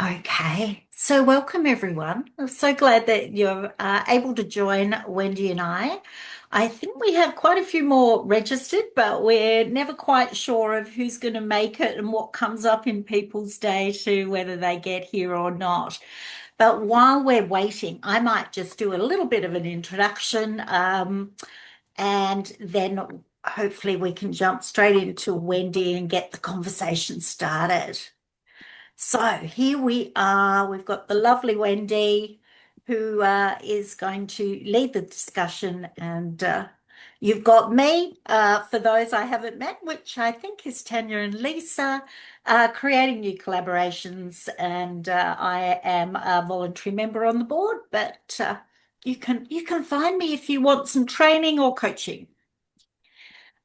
Okay, so welcome everyone. I'm so glad that you're able to join Wendy and I. I think we have quite a few more registered, but we're never quite sure of who's going to make it and what comes up in people's day to whether they get here or not. But while we're waiting, I might just do a little bit of an introduction, and then hopefully we can jump straight into Wendy and get the conversation started. So here we are. We've got the lovely Wendy who is going to lead the discussion, and you've got me, for those I haven't met, which I think is Tanya and Lisa, creating new collaborations, and I am a voluntary member on the board, but you can find me if you want some training or coaching.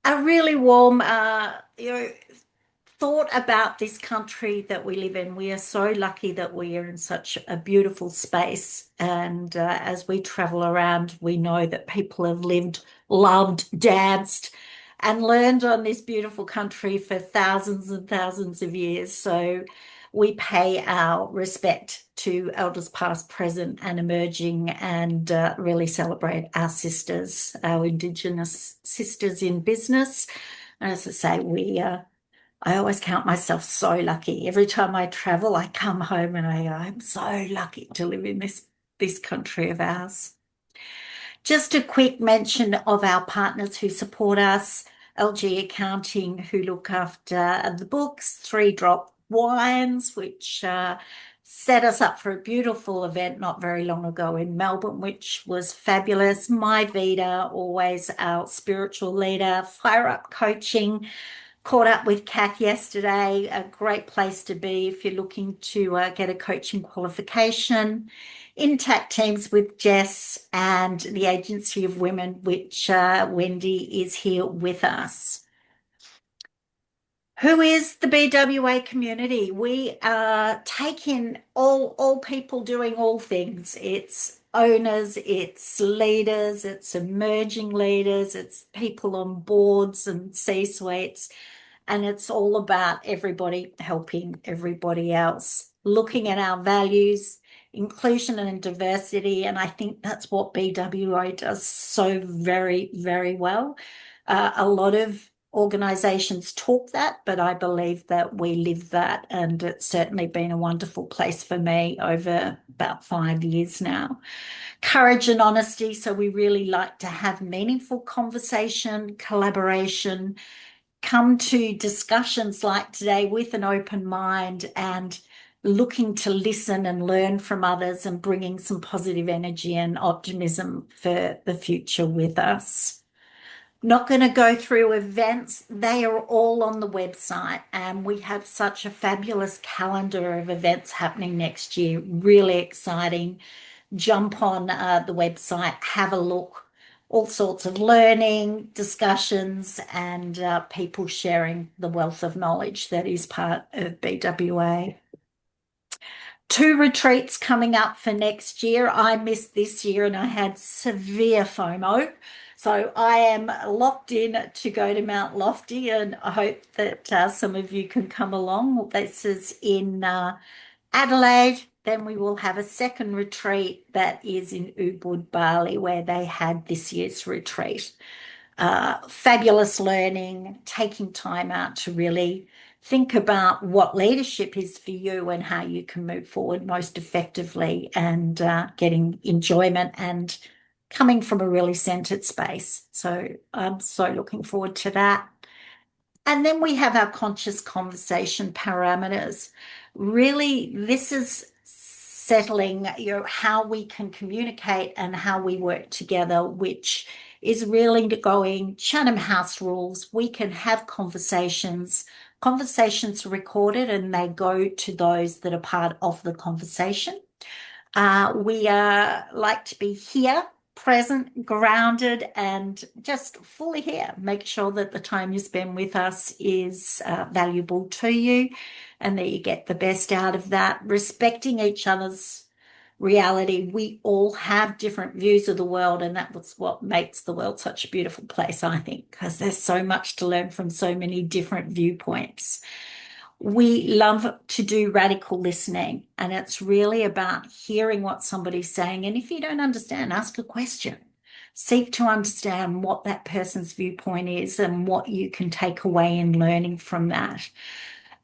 A really warm, thought about this country that we live in. We are so lucky that we are in such a beautiful space. And as we travel around, we know that people have lived, loved, danced, and learned on this beautiful country for thousands and thousands of years. So we pay our respect to elders past, present, and emerging, and really celebrate our sisters, our Indigenous sisters in business. And as I say, I always count myself so lucky. Every time I travel, I come home and I go, I'm so lucky to live in this country of ours. Just a quick mention of our partners who support us, LG Accounting, who look after the books, Three Drop Wines, which set us up for a beautiful event not very long ago in Melbourne, which was fabulous. My Vita, always our spiritual leader, Fire Up Coaching. Caught up with Kath yesterday, a great place to be if you're looking to get a coaching qualification. Intact Teams with Jess and the Agency of Women, which Wendy is here with us. Who is the BWA community? We take in all people doing all things. It's owners, it's leaders, it's emerging leaders, it's people on boards and C-suites. And it's all about everybody helping everybody else, looking at our values, inclusion and diversity. And I think that's what BWI does so very, very well. A lot of organizations talk that, but I believe that we live that. And it's certainly been a wonderful place for me over about 5 years now. Courage and honesty. So we really like to have meaningful conversation, collaboration, come to discussions like today with an open mind and looking to listen and learn from others and bringing some positive energy and optimism for the future with us. Not going to go through events. They are all on the website, and we have such a fabulous calendar of events happening next year. Really exciting. Jump on the website, have a look. All sorts of learning, discussions, and people sharing the wealth of knowledge that is part of BWA. Two retreats coming up for next year. I missed this year and I had severe FOMO. So I am locked in to go to Mount Lofty, and I hope that some of you can come along. This is in Adelaide. Then we will have a second retreat that is in Ubud, Bali, where they had this year's retreat. Fabulous learning, taking time out to really think about what leadership is for you and how you can move forward most effectively, and getting enjoyment and coming from a really centered space. So I'm so looking forward to that. And then we have our conscious conversation parameters. Really, this is settling, how we can communicate and how we work together, which is really going Chatham House rules. We can have conversations. Conversations are recorded and they go to those that are part of the conversation. We like to be here, present, grounded, and just fully here. Make sure that the time you spend with us is valuable to you and that you get the best out of that. Respecting each other's reality. We all have different views of the world, and that was what makes the world such a beautiful place, I think, because there's so much to learn from so many different viewpoints. We love to do radical listening, and it's really about hearing what somebody's saying. And if you don't understand, ask a question. Seek to understand what that person's viewpoint is and what you can take away in learning from that.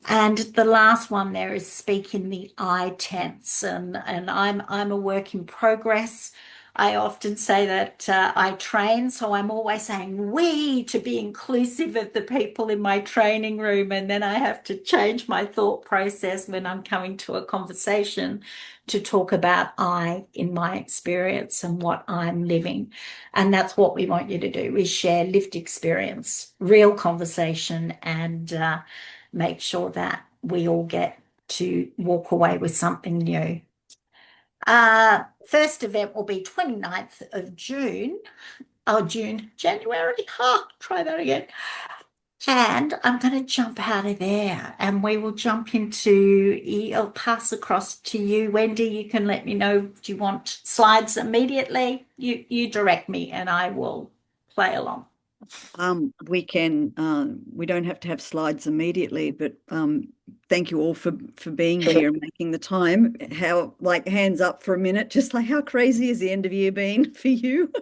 And the last one there is speak in the I tense, and I'm a work in progress. I often say that I train, so I'm always saying we to be inclusive of the people in my training room, and then I have to change my thought process when I'm coming to a conversation to talk about I in my experience and what I'm living. And that's what we want you to do is share lived experience, real conversation, and make sure that we all get to walk away with something new. First event will be 29th of June. Oh, January. Try that again. And I'm going to jump out of there and we will jump into, I'll pass across to you, Wendy. You can let me know, do you want slides immediately? You direct me and I will play along. We don't have to have slides immediately, but thank you all for being here and making the time. How, like, hands up for a minute, just like how crazy has the end of year been for you?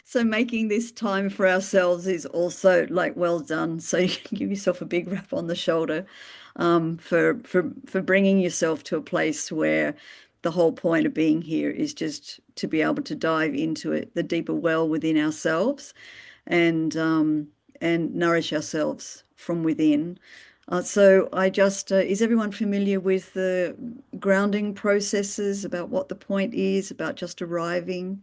So making this time for ourselves is also like well done. So you can give yourself a big rap on the shoulder for bringing yourself to a place where the whole point of being here is just to be able to dive into it, the deeper well within ourselves and nourish ourselves from within. So I just, is everyone familiar with the grounding processes about what the point is, about just arriving?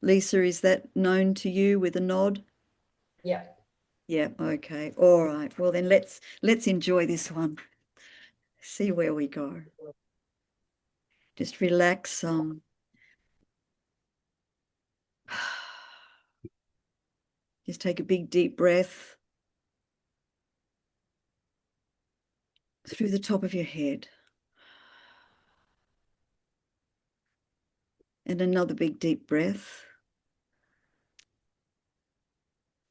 Lisa, is that known to you with a nod? Yeah. Yeah, okay. All right. Well then let's enjoy this one. See where we go. Just relax. Just take a big deep breath through the top of your head. And another big deep breath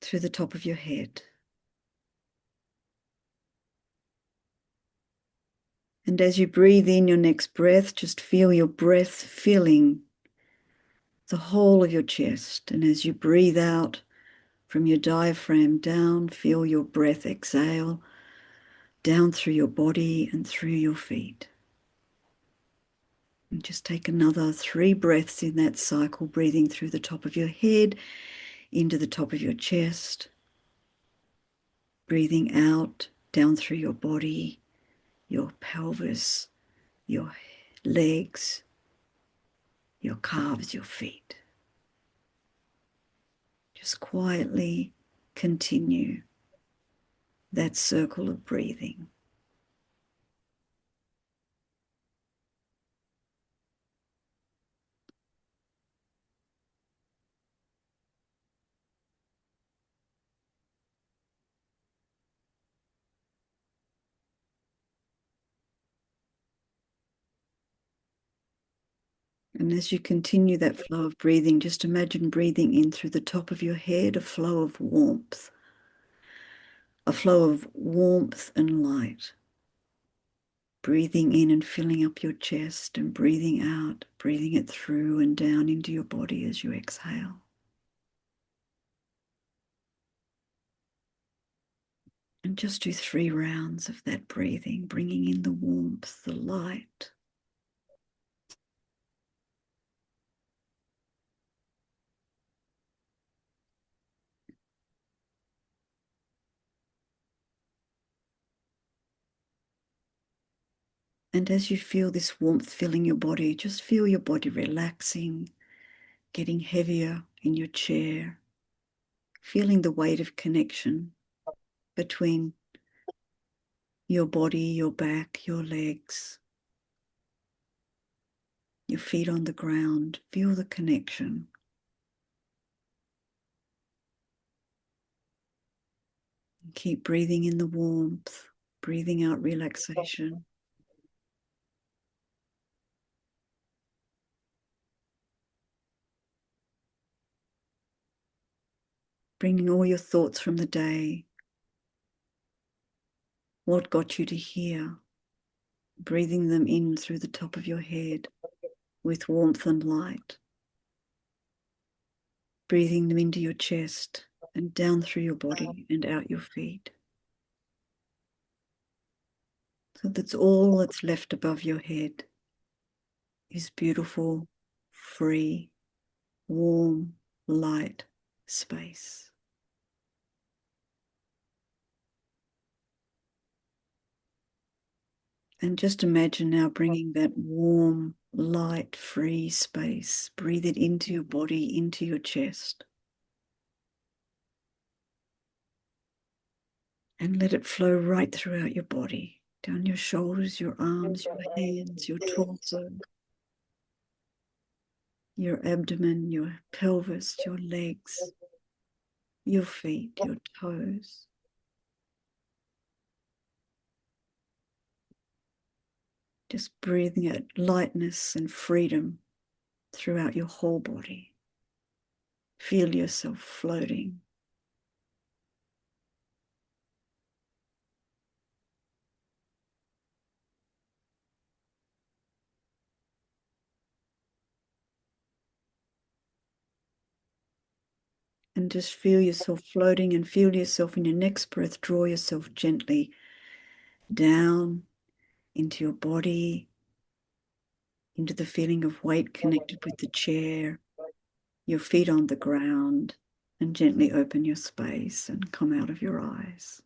through the top of your head. And as you breathe in your next breath, just feel your breath filling the whole of your chest. And as you breathe out from your diaphragm down, feel your breath exhale down through your body and through your feet. And just take another 3 breaths in that cycle, breathing through the top of your head, into the top of your chest, breathing out down through your body, your pelvis, your legs, your calves, your feet. Just quietly continue that circle of breathing. And as you continue that flow of breathing, just imagine breathing in through the top of your head, a flow of warmth and light. Breathing in and filling up your chest and breathing out, breathing it through and down into your body as you exhale. And just do 3 rounds of that breathing, bringing in the warmth, the light. And as you feel this warmth filling your body, just feel your body relaxing, getting heavier in your chair, feeling the weight of connection between your body, your back, your legs, your feet on the ground. Feel the connection. Keep breathing in the warmth, breathing out relaxation. Bringing all your thoughts from the day What got you to here? Breathing them in through the top of your head with warmth and light. Breathing them into your chest and down through your body and out your feet. So that's all that's left above your head is beautiful, free, warm, light space. And just imagine now bringing that warm, light, free space. Breathe it into your body, into your chest. And let it flow right throughout your body, down your shoulders, your arms, your hands, your torso, your abdomen, your pelvis, your legs, your feet, your toes. Just breathing out lightness and freedom throughout your whole body. Feel yourself floating. And just feel yourself floating and feel yourself in your next breath. Draw yourself gently down into your body, into the feeling of weight connected with the chair, your feet on the ground, and gently open your space and come out of your eyes.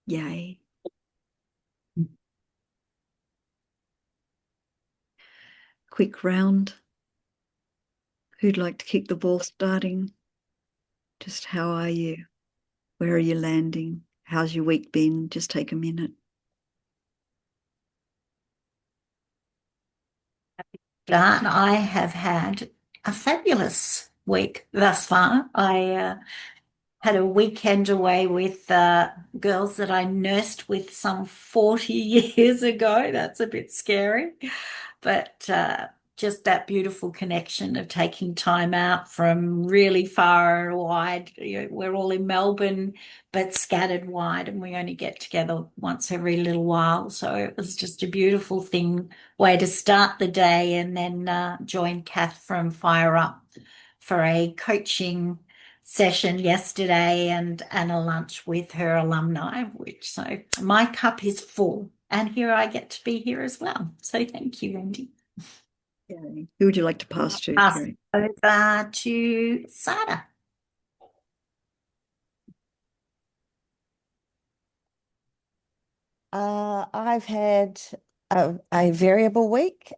Yay. Quick round. Who'd like to kick the ball starting? Just how are you? Where are you landing? How's your week been? Just take a minute. I have had a fabulous week thus far. I had a weekend away with girls that I nursed with some 40 years ago. That's a bit scary. But just that beautiful connection of taking time out from really far and wide. You know, we're all in Melbourne, but scattered wide, and we only get together once every little while. So it was just a beautiful way to start the day, and then join Kath from Fire Up for a coaching session yesterday and a lunch with her alumni, which so my cup is full. And here I get to be here as well. So thank you, Wendy. Yay. Who would you like to pass to, Pass Terry? over to Sada. I've had a variable week.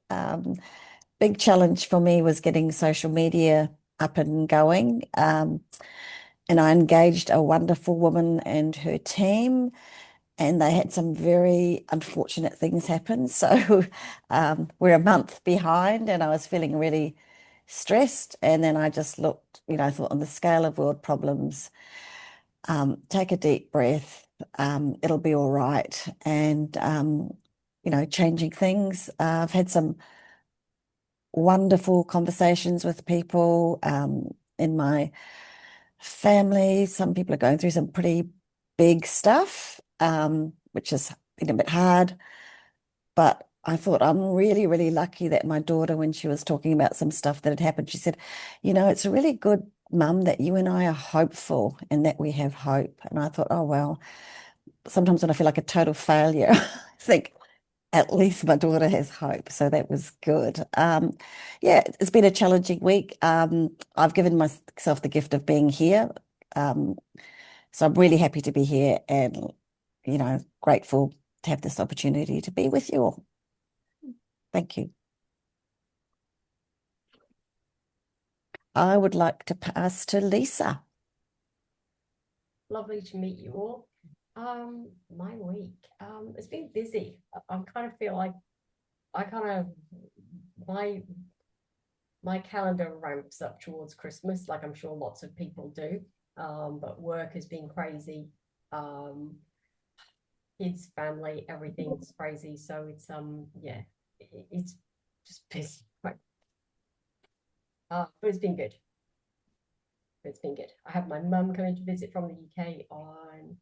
Big challenge for me was getting social media up and going. And I engaged a wonderful woman and her team, and they had some very unfortunate things happen. So we're a month behind, and I was feeling really stressed. And then I just looked, I thought on the scale of world problems, take a deep breath. It'll be all right. And, changing things. I've had some wonderful conversations with people in my family. Some people are going through some pretty big stuff, which has been a bit hard. But I thought I'm really, really lucky that my daughter, when she was talking about some stuff that had happened, she said, it's really good, Mum, that you and I are hopeful and that we have hope. And I thought, oh, well, sometimes when I feel like a total failure, I think at least my daughter has hope. So that was good. Yeah, it's been a challenging week. I've given myself the gift of being here. Um, so I'm really happy to be here and, grateful to have this opportunity to be with you all. Thank you. I would like to pass to Lisa. Lovely to meet you all. My week, it's been busy. I kind of feel like I kind of my my calendar ramps up towards Christmas, like I'm sure lots of people do. But work has been crazy. Kids, family, everything's crazy. So it's yeah, it's just busy. Right. But it's been good. It's been good. I have my mum coming to visit from the UK on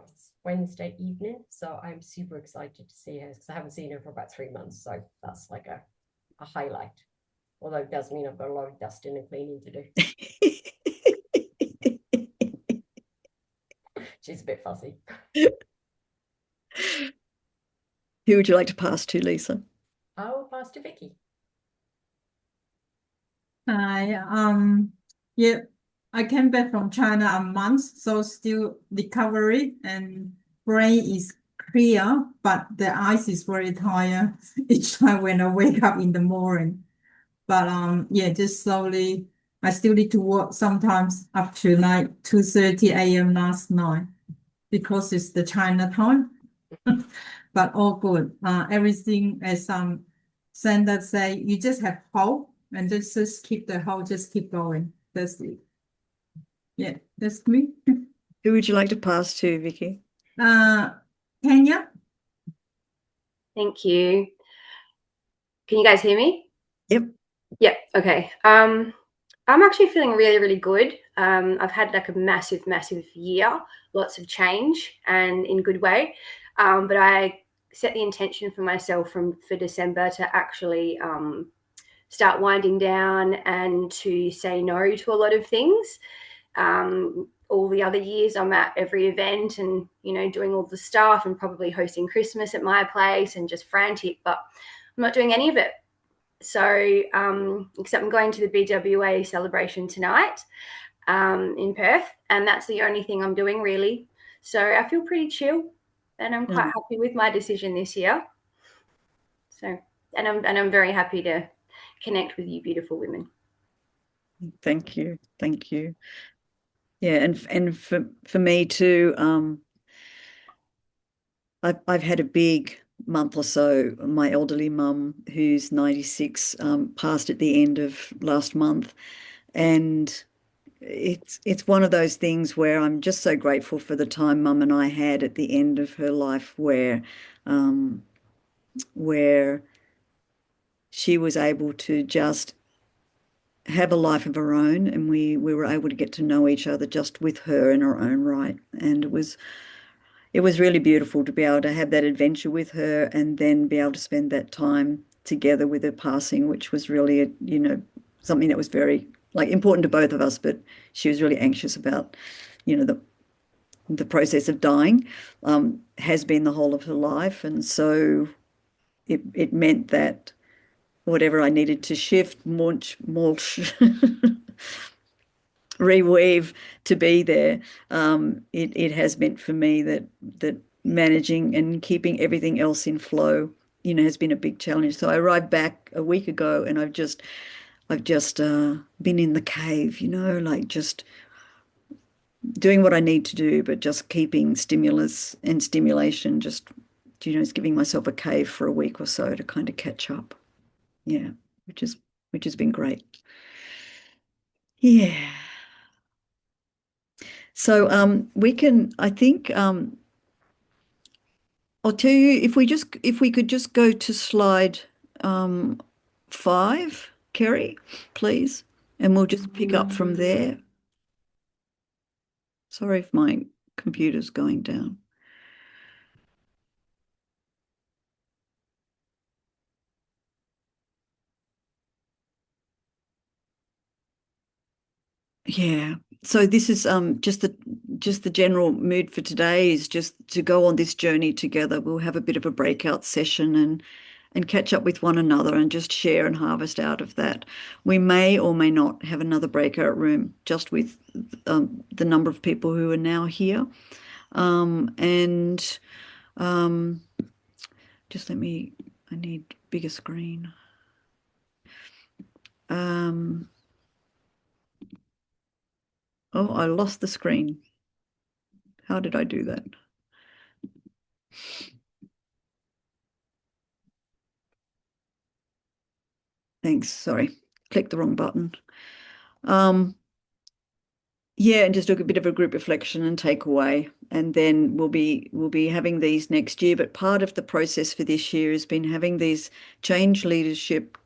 it's Wednesday evening, so I'm super excited to see her because I haven't seen her for about 3 months. So that's like a highlight. Although it does mean I've got a lot of dusting and cleaning to do. She's a bit fussy. Who would you like to pass to, Lisa? Oh, pass to Vicky. I yeah, I came back from China a month, so still recovery and brain is clear, but the eyes is very tired each time when I wake up in the morning. But yeah, just slowly. I still need to work sometimes up to like 2:30 a.m. last night because it's the China time. But all good. Everything as Sandra say, you just have hope and just keep the hope, just keep going. That's it. Yeah, that's me. Who would you like to pass to, Vicky? Kenya. Thank you. Can you guys hear me? Yep. Yep. Okay. I'm actually feeling really, really good. I've had like a massive, massive year, lots of change and in good way. But I set the intention for myself for December to actually start winding down and to say no to a lot of things. All the other years I'm at every event and, you know, doing all the stuff and probably hosting Christmas at my place and just frantic, but I'm not doing any of it. So, except I'm going to the BWA celebration tonight in Perth, and that's the only thing I'm doing really. So I feel pretty chill, and I'm quite happy with my decision this year. So, and I'm very happy to connect with you, beautiful women. Thank you. Thank you. Yeah, and for me too, I've had a big month or so. My elderly mum, who's 96, passed at the end of last month, and it's one of those things where I'm just so grateful for the time Mum and I had at the end of her life, where she was able to just have a life of her own, and we were able to get to know each other just with her in her own right, and it was really beautiful to be able to have that adventure with her and then be able to spend that time together with her passing, which was really, something that was very important to both of us, but she was really anxious about, the process of dying, has been the whole of her life. And so it meant that whatever I needed to shift, mulch, reweave to be there, it has meant for me that managing and keeping everything else in flow, has been a big challenge. So I arrived back a week ago, and I've just been in the cave, just doing what I need to do, but just keeping stimulus and stimulation, just giving myself a cave for a week or so to kind of catch up. Yeah, which has been great. Yeah. So we can, I think, I'll tell you, if we could just go to slide 5, Kerry, please, and we'll just pick up from there. Sorry if my computer's going down. Yeah. So this is just the general mood for today is just to go on this journey together. We'll have a bit of a breakout session and catch up with one another and just share and harvest out of that. We may or may not have another breakout room just with the number of people who are now here. And just I need bigger screen. Oh, I lost the screen. How did I do that? Thanks, sorry. clicked the wrong button. Yeah, and just do a bit of a group reflection and takeaway, and then we'll be having these next year. But part of the process for this year has been having these change leadership,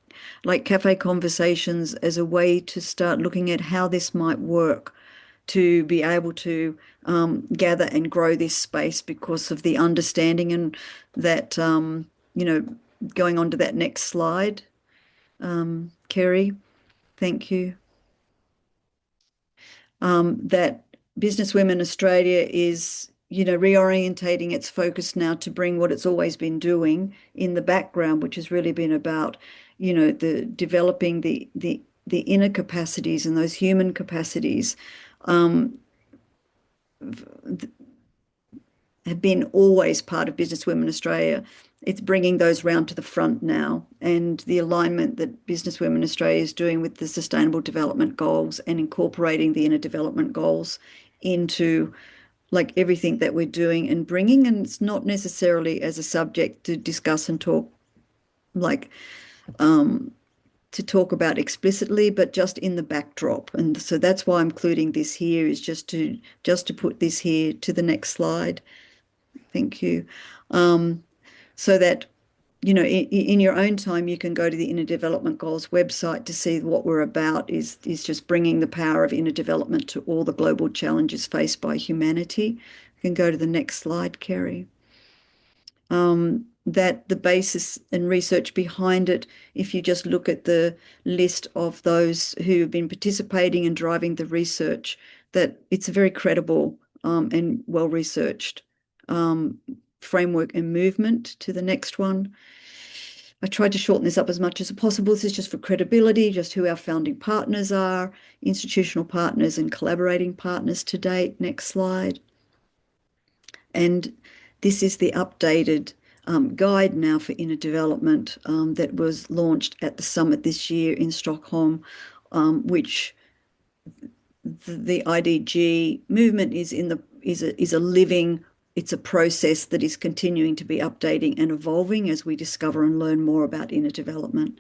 like cafe conversations, as a way to start looking at how this might work to be able to gather and grow this space because of the understanding and that going on to that next slide, Kerry, thank you. That Business Women Australia is, reorientating its focus now to bring what it's always been doing in the background, which has really been about, the developing the inner capacities and those human capacities have been always part of Business Women Australia. It's bringing those round to the front now, and the alignment that Business Women Australia is doing with the Sustainable Development Goals and incorporating the inner development goals into like everything that we're doing and bringing. And it's not necessarily as a subject to discuss and talk like to talk about explicitly, but just in the backdrop. And so that's why I'm including this here, is just to put this here to the next slide. Thank you. So that, in your own time, you can go to the Inner Development Goals website to see what we're about is just bringing the power of inner development to all the global challenges faced by humanity. You can go to the next slide, Kerry. That the basis and research behind it, if you just look at the list of those who have been participating and driving the research, that it's a very credible and well-researched framework and movement. To the next one. I tried to shorten this up as much as possible. This is just for credibility, just who our founding partners are, institutional partners and collaborating partners to date. Next slide. And this is the updated guide now for inner development that was launched at the summit this year in Stockholm, which the IDG movement is a living. It's a process that is continuing to be updating and evolving as we discover and learn more about inner development.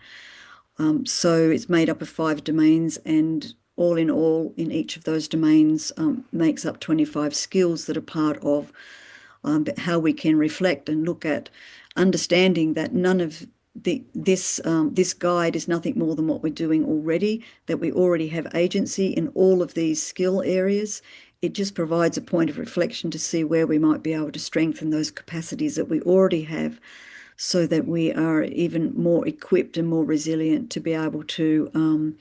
So it's made up of 5 domains, and all, in each of those domains makes up 25 skills that are part of how we can reflect and look at understanding that none of this guide is nothing more than what we're doing already, that we already have agency in all of these skill areas. It just provides a point of reflection to see where we might be able to strengthen those capacities that we already have, so that we are even more equipped and more resilient to be able to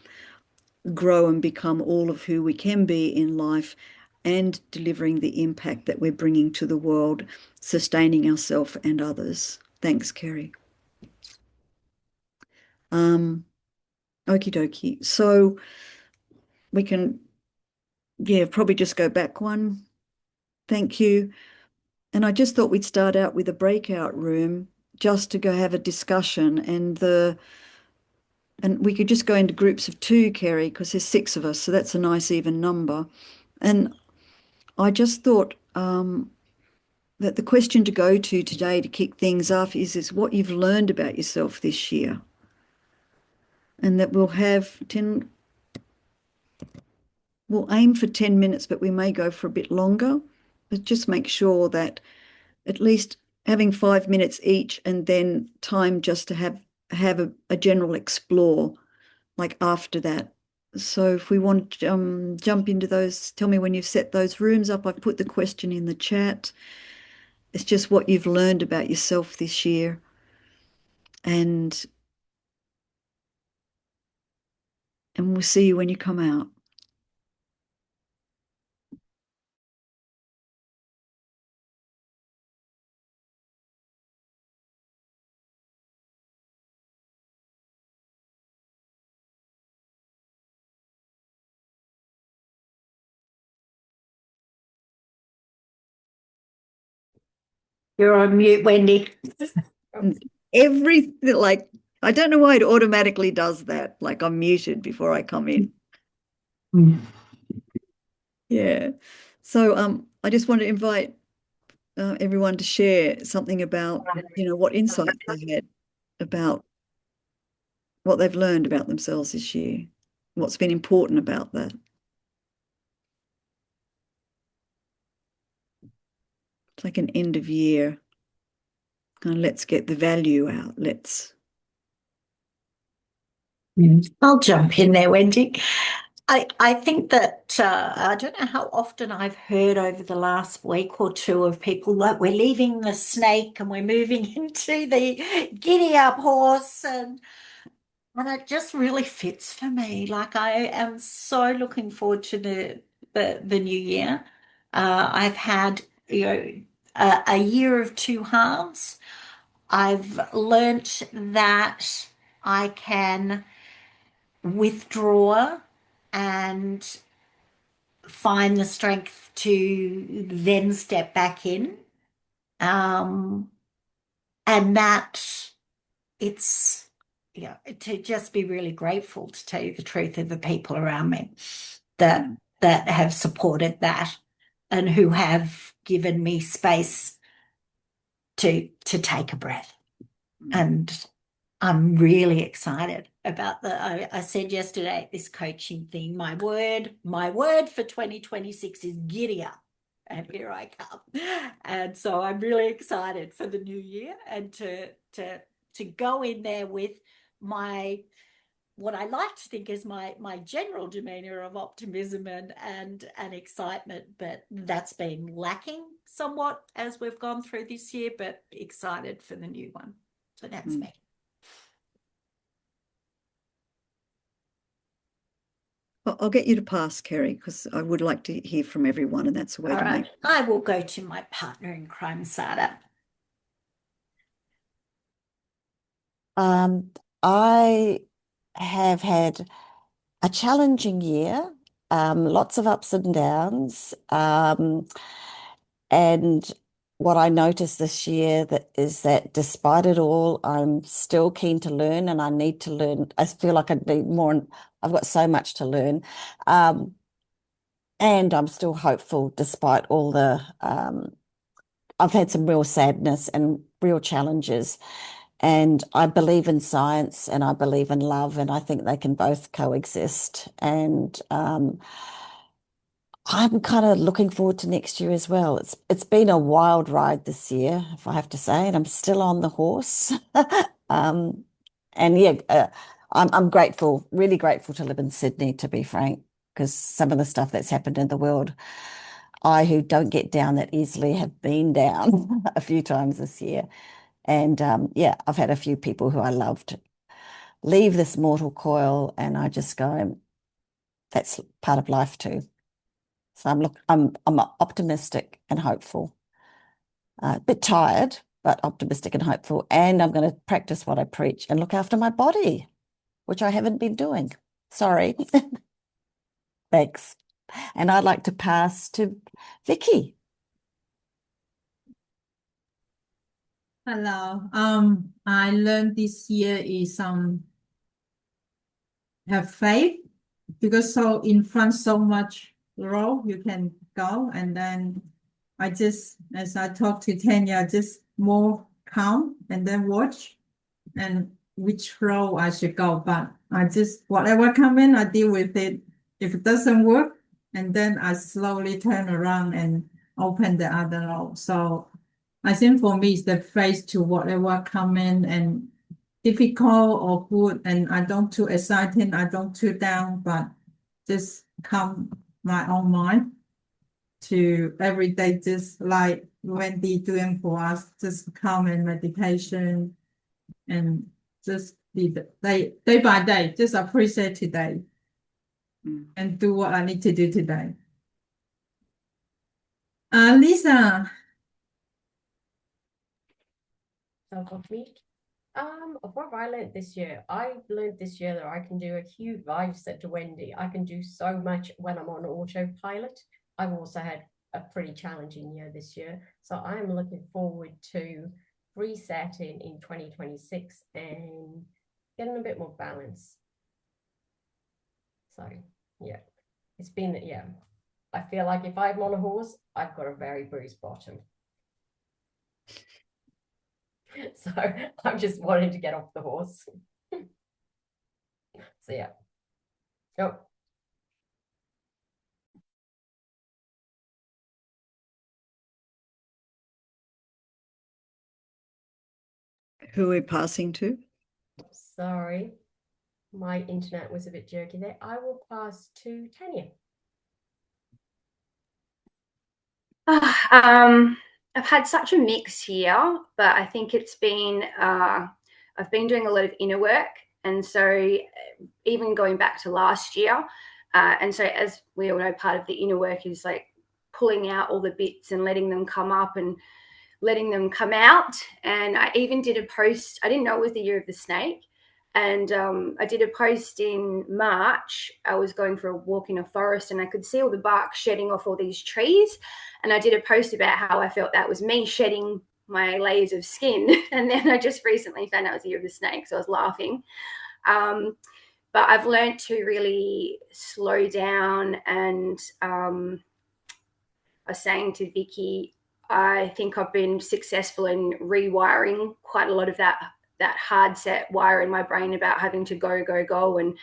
grow and become all of who we can be in life, and delivering the impact that we're bringing to the world, sustaining ourselves and others. Thanks, Kerry. Okie dokie. So we can, probably just go back one. Thank you. And I just thought we'd start out with a breakout room just to go have a discussion, and we could just go into groups of 2, Kerry, because there's 6 of us, so that's a nice even number. And I just thought that the question to go to today to kick things off is what you've learned about yourself this year. And that we'll aim for 10 minutes, but we may go for a bit longer. But just make sure that at least having 5 minutes each, and then time just to have a general explore like after that. So if we want to jump into those, tell me when you've set those rooms up. I've put the question in the chat. It's just what you've learned about yourself this year. And we'll see you when you come out. You're on mute, Wendy. Like, I don't know why it automatically does that. Like, I'm muted before I come in. Yeah. So I just want to invite everyone to share something about, what insights they had about what they've learned about themselves this year, what's been important about that. It's like an end of year, kind of let's get the value out. Let's. I'll jump in there, Wendy. I think that I don't know how often I've heard over the last week or two of people like we're leaving the snake and we're moving into the giddy up horse, and it just really fits for me. Like I am so looking forward to the new year. I've had a year of two halves. I've learnt that I can withdraw and find the strength to then step back in. Um, and that it's, to just be really grateful, to tell you the truth, of the people around me that have supported that and who have given me space to take a breath. And I'm really excited about I said yesterday, this coaching thing, my word for 2026 is giddy up. And here I come. And so I'm really excited for the new year and to go in there with what I like to think is my general demeanor of optimism and excitement, but that's been lacking somewhat as we've gone through this year, but excited for the new one. So that's me. I'll get you to pass, Kerry, because I would like to hear from everyone, and that's a way All to right. make. I will go to my partner in crime, Sada. I have had a challenging year, lots of ups and downs. And what I noticed this year is that despite it all, I'm still keen to learn, and I need to learn. I feel like I need more. I've got so much to learn. And I'm still hopeful despite all I've had some real sadness and real challenges. And I believe in science and I believe in love, and I think they can both coexist. And I'm kind of looking forward to next year as well. It's been a wild ride this year, if I have to say, and I'm still on the horse. And yeah, I'm grateful, really grateful to live in Sydney, to be frank, because some of the stuff that's happened in the world, I who don't get down that easily have been down a few times this year. And yeah, I've had a few people who I loved leave this mortal coil, and I just go, that's part of life too. So I'm optimistic and hopeful. A bit tired, but optimistic and hopeful. And I'm going to practice what I preach and look after my body, which I haven't been doing. Sorry. Thanks. And I'd like to pass to Vicky. Hello. I learned this year is have faith, because so in front so much road you can go, and then I just, as I talk to Tanya, just more calm and then watch and which road I should go. But I just, whatever come in, I deal with it. If it doesn't work, and then I slowly turn around and open the other road. So I think for me, it's the face to whatever come in and difficult or good, and I don't too excited, I don't too down, but just calm my own mind to every day, just like Wendy doing for us, just calm and meditation, and just be day by day, just appreciate today and do what I need to do today. Lisa. So for me, what I learned this year, I learned this year that I can do a huge, I said to Wendy, I can do so much when I'm on autopilot. I've also had a pretty challenging year this year. So I'm looking forward to resetting in 2026 and getting a bit more balance. So yeah, it's been, yeah, I feel like if I'm on a horse, I've got a very bruised bottom. So I'm just wanting to get off the horse. So yeah. Oh. Who we're passing to? Sorry, my internet was a bit jerky there. I will pass to Tanya. I've had such a mix here, but I think it's been I've been doing a lot of inner work, and so even going back to last year, and so as we all know, part of the inner work is like pulling out all the bits and letting them come up and letting them come out. And I even did a post. I didn't know it was the year of the snake. And I did a post in March. I was going for a walk in a forest and I could see all the bark shedding off all these trees. And I did a post about how I felt that was me shedding my layers of skin. And then I just recently found out it was the year of the snake. So I was laughing. But I've learned to really slow down. And I was saying to Vicky, I think I've been successful in rewiring quite a lot of that hard set wire in my brain about having to go, and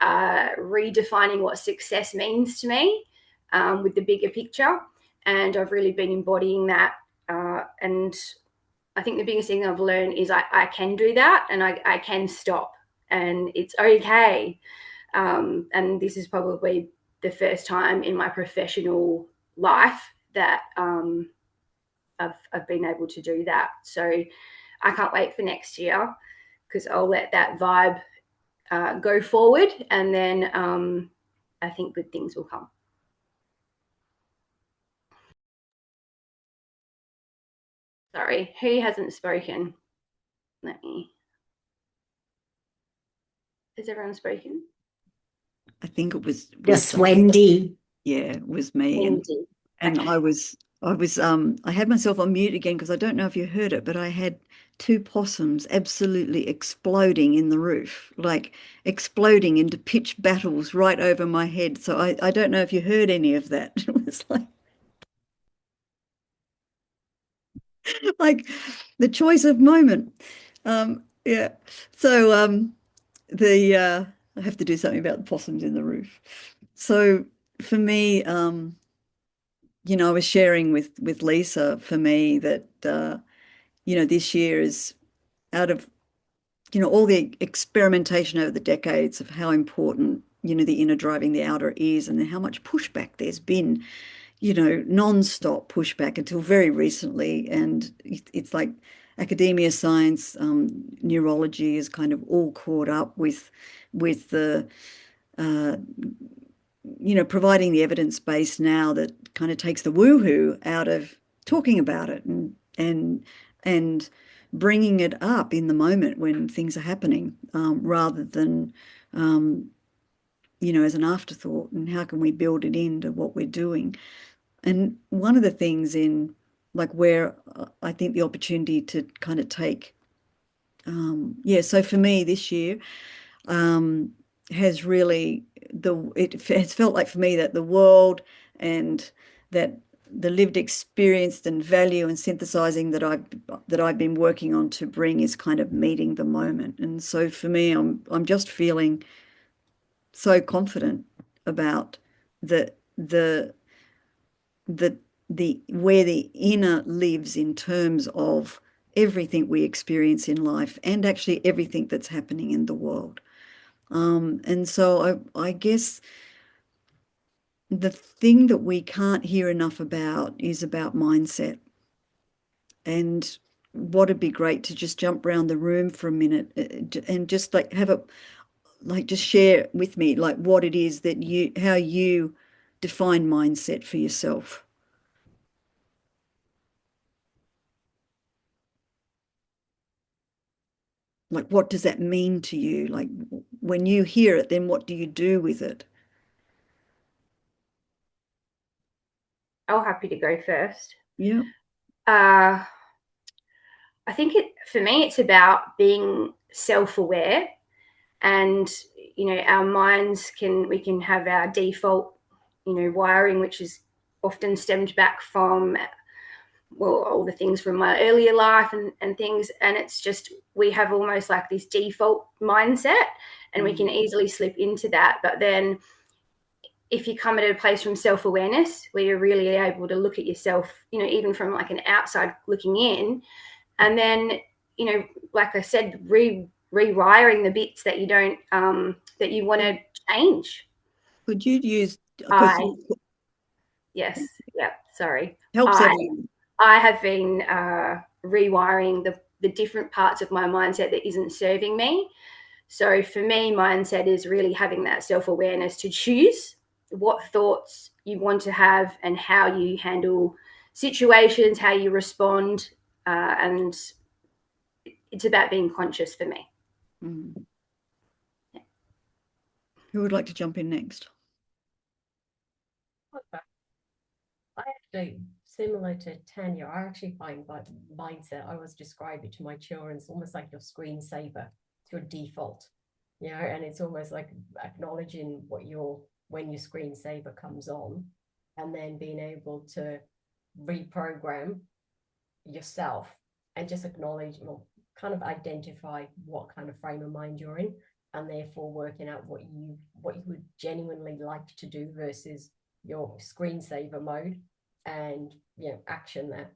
redefining what success means to me with the bigger picture. And I've really been embodying that. And I think the biggest thing I've learned is I can do that, and I can stop, and it's okay. And this is probably the first time in my professional life that I've been able to do that. So I can't wait for next year, because I'll let that vibe go forward, and then I think good things will come. Sorry, who hasn't spoken? Has everyone spoken? I think it was Just Wendy. Yeah, it was me. Wendy. And Okay. I had myself on mute again because I don't know if you heard it, but I had two possums absolutely exploding in the roof, like exploding into pitch battles right over my head. So I don't know if you heard any of that. It was like the choice of moment. Yeah. So I have to do something about the possums in the roof. So for me, I was sharing with Lisa, for me, that this year is, out of all the experimentation over the decades of how important the inner driving the outer is, and then how much pushback there's been, non-stop pushback until very recently. And it's like academia, science, neurology is kind of all caught up with the uh, providing the evidence base now that kind of takes the woohoo out of talking about it, and bringing it up in the moment when things are happening, rather than as an afterthought. And how can we build it into what we're doing? And one of the things in, like, where I think the opportunity to kind of take, so for me this year, has really, it has felt like for me that the world, and that the lived experience and value and synthesizing that I've been working on to bring is kind of meeting the moment. And so for me, I'm just feeling so confident about the where the inner lives in terms of everything we experience in life, and actually everything that's happening in the world. And so I guess the thing that we can't hear enough about is about mindset. And what would be great to just jump around the room for a minute, and just like just share with me, like, what it is that how you define mindset for yourself. Like, what does that mean to you? Like, when you hear it, then what do you do with it? I'm happy to go first. Yeah. I think for me, it's about being self-aware, and our minds we can have our default wiring, which is often stemmed back from all the things from my earlier life and things, and it's just we have almost like this default mindset, and we can easily slip into that. But then if you come at a place from self-awareness where you're really able to look at yourself, even from like an outside looking in, and then, like I said, rewiring the bits that you don't, that you want to change. Could you use, Yes, yeah, sorry. Helps everyone. I have been rewiring the different parts of my mindset that isn't serving me. So for me, mindset is really having that self-awareness to choose what thoughts you want to have and how you handle situations, how you respond, and it's about being conscious for me. Yeah. Who would like to jump in next? I actually, similar to Tanya, I actually find by mindset, I always describe it to my children, it's almost like your screensaver. It's your default, and it's almost like acknowledging when your screensaver comes on, and then being able to reprogram yourself and just acknowledge, kind of identify what kind of frame of mind you're in, and therefore working out what you would genuinely like to do versus your screensaver mode, and action that.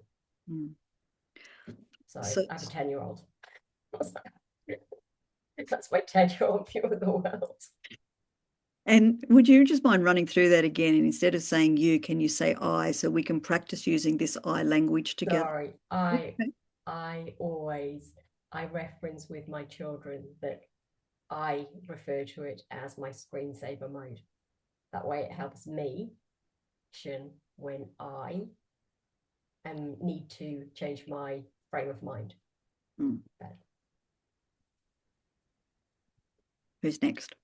So I have a 10-year-old. That's my 10-year-old view of the world. And would you just mind running through that again, and instead of saying you, can you say I, so we can practice using this I language together? Sorry, I reference with my children that I refer to it as my screensaver mode. That way it helps me when I need to change my frame of mind. Who's next?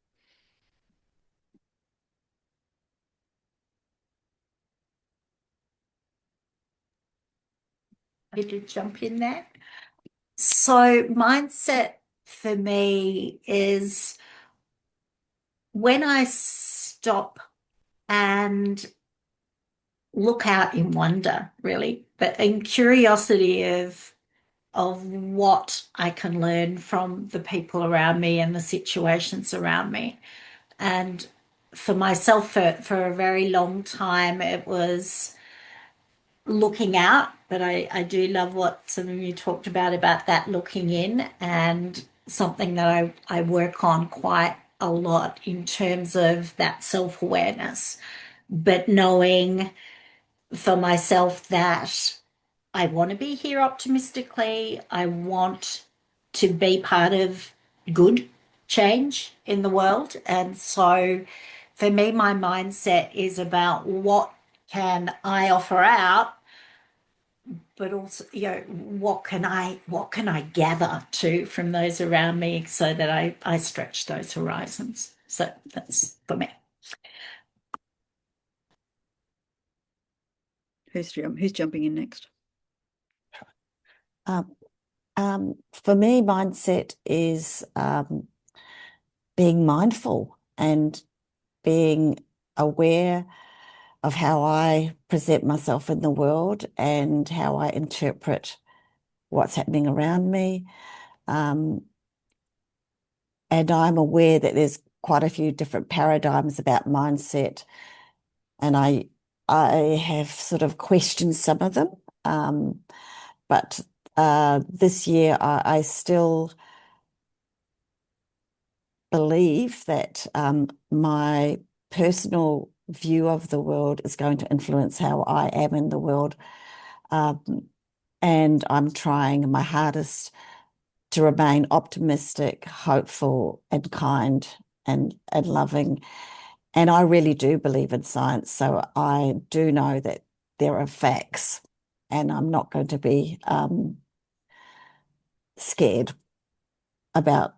Happy to jump in there. So mindset for me is when I stop and look out in wonder, really, but in curiosity of what I can learn from the people around me and the situations around me. And for myself, for a very long time, it was looking out, but I do love what some of you talked about that looking in, and something that I work on quite a lot in terms of that self-awareness, but knowing for myself that I want to be here optimistically. I want to be part of good change in the world. And so for me, my mindset is about what can I offer out, but also, what can I gather too from those around me so that I stretch those horizons. So that's for me. Who's jumping in next? For me, mindset is being mindful and being aware of how I present myself in the world and how I interpret what's happening around me. And I'm aware that there's quite a few different paradigms about mindset, and I have sort of questioned some of them. But this year I still believe that my personal view of the world is going to influence how I am in the world. And I'm trying my hardest to remain optimistic, hopeful, and kind and loving. And I really do believe in science. So I do know that there are facts, and I'm not going to be scared about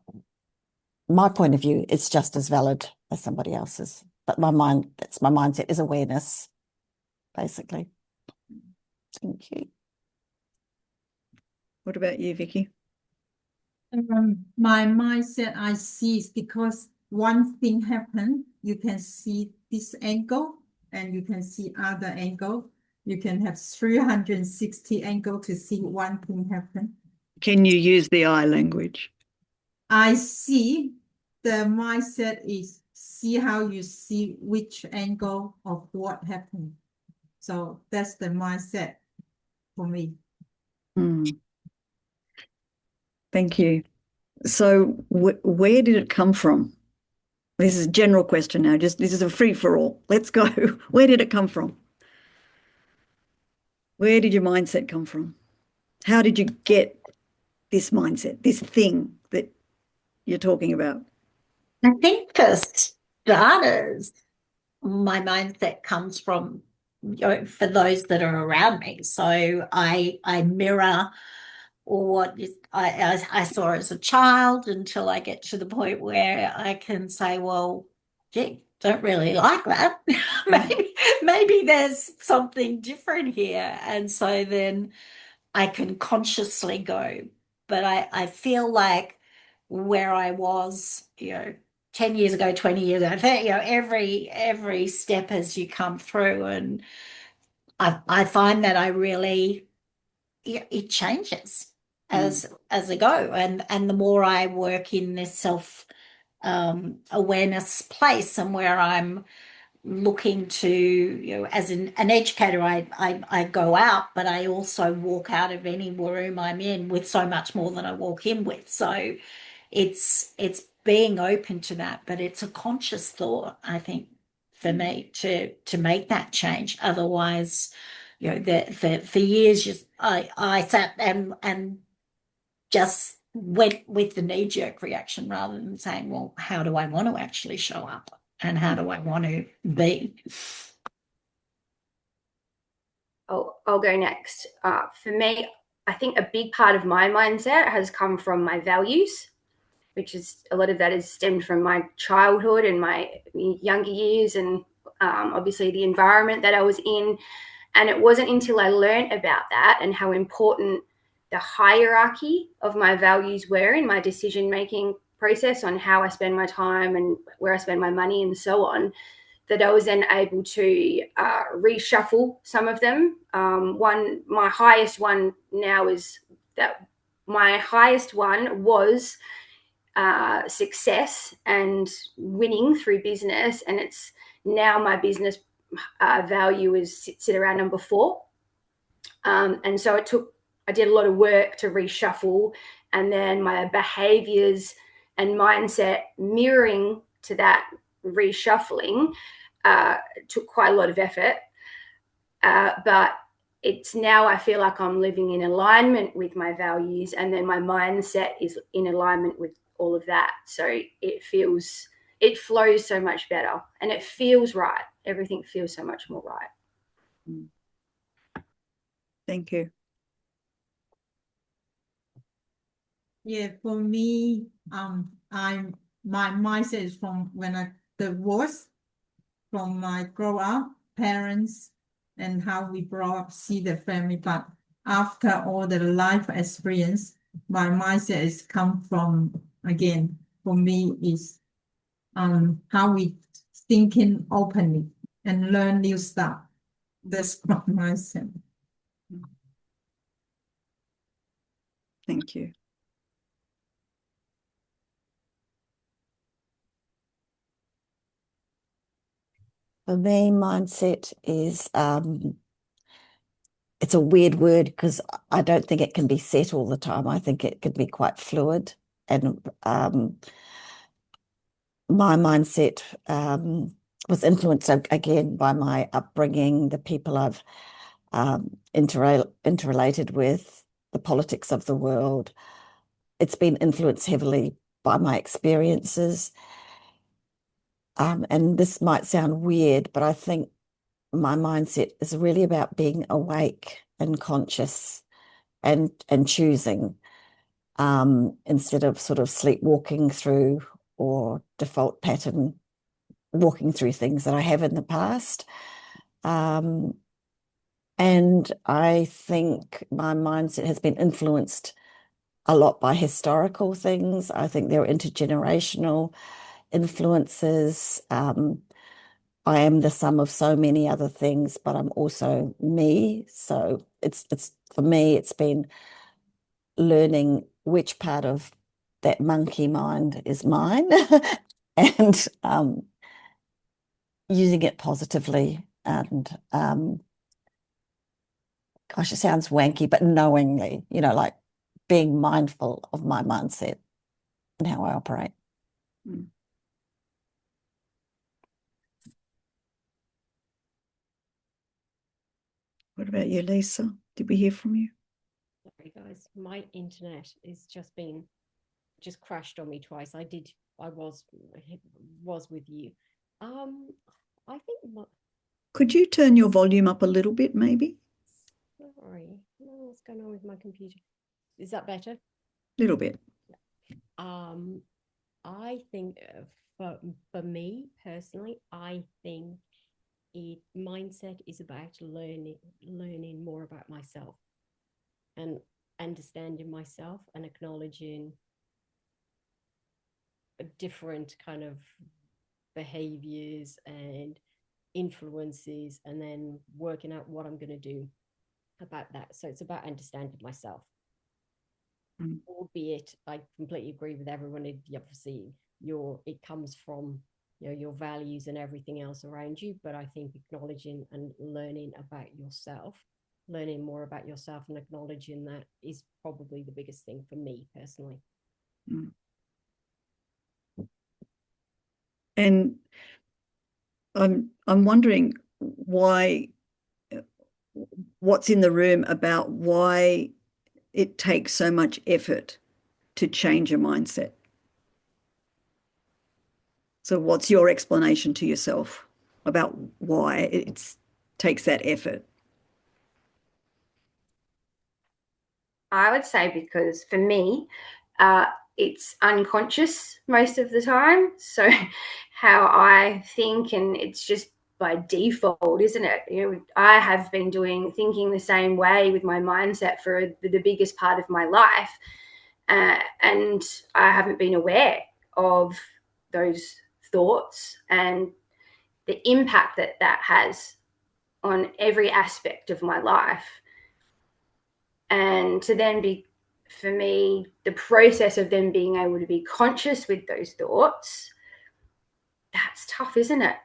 my point of view. It's just as valid as somebody else's. But that's my mindset, is awareness, basically. Thank you. What about you, Vicky? My mindset I see is because one thing happened, you can see this angle and you can see other angle. You can have 360 angle to see one thing happen. Can you use the I language? I see the mindset is see how you see which angle of what happened. So that's the mindset for me. Thank you. So where did it come from? This is a general question now. This is a free for all. Let's go. Where did it come from? Where did your mindset come from? How did you get this mindset, this thing that you're talking about? I think for starters, my mindset comes from, for those that are around me. So I mirror what I saw as a child until I get to the point where I can say, well, gee, don't really like that. maybe there's something different here. And so then I can consciously go. But I feel like where I was, 10 years ago, 20 years ago, every step as you come through, and I find that I really, it changes as I go. And the more I work in this self awareness place, and where I'm looking to, as an educator, I go out, but I also walk out of any room I'm in with so much more than I walk in with. So it's being open to that, but it's a conscious thought, I think, for me to make that change. Otherwise, that for years, just I sat and just went with the knee-jerk reaction rather than saying, well, how do I want to actually show up and how do I want to be? I'll go next. For me, I think a big part of my mindset has come from my values, which is a lot of that is stemmed from my childhood and my younger years, and obviously the environment that I was in. And it wasn't until I learned about that and how important the hierarchy of my values were in my decision-making process on how I spend my time and where I spend my money and so on, that I was then able to reshuffle some of them. My highest one now is that my highest one was success and winning through business, and it's now my business value is sit around number 4. And so I did a lot of work to reshuffle, and then my behaviors and mindset mirroring to that reshuffling took quite a lot of effort. But it's now I feel like I'm living in alignment with my values, and then my mindset is in alignment with all of that. So it flows so much better, and it feels right. Everything feels so much more right. Thank you. Yeah, for me, my mindset is from when I divorced from my grow up parents and how we grow up, see the family. But after all the life experience, my mindset is come from, again, for me is how we thinking openly and learn new stuff. That's my mindset. Thank you. For me, mindset is it's a weird word because I don't think it can be set all the time. I think it can be quite fluid. And my mindset was influenced again by my upbringing, the people I've interrelated with, the politics of the world. It's been influenced heavily by my experiences. And this might sound weird, but I think my mindset is really about being awake and conscious and choosing, instead of sort of sleepwalking through or default pattern walking through things that I have in the past. And I think my mindset has been influenced a lot by historical things. I think there are intergenerational influences. I am the sum of so many other things, but I'm also me. So it's for me, it's been learning which part of that monkey mind is mine and using it positively and gosh, it sounds wanky, but knowingly, like being mindful of my mindset and how I operate. Mm. What about you, Lisa? Did we hear from you? Sorry, guys. My internet is just crashed on me twice. I was with you. I think Could you turn your volume up a little bit, maybe? sorry. I don't know what's going on with my computer. Is that better? A little bit. I think for me personally, I think mindset is about learning more about myself and understanding myself and acknowledging different kind of behaviors and influences, and then working out what I'm going to do about that. So it's about understanding myself. Albeit I completely agree with everyone. Obviously it comes from your values and everything else around you, but I think acknowledging and learning about yourself, learning more about yourself and acknowledging that is probably the biggest thing for me personally. And I'm wondering what's in the room about why it takes so much effort to change your mindset. So what's your explanation to yourself about why it takes that effort? I would say because for me, it's unconscious most of the time. So how I think, and it's just by default, isn't it? I have been thinking the same way with my mindset for the biggest part of my life. And I haven't been aware of those thoughts and the impact that has on every aspect of my life. And to then be, for me, the process of them being able to be conscious with those thoughts, that's tough, isn't it?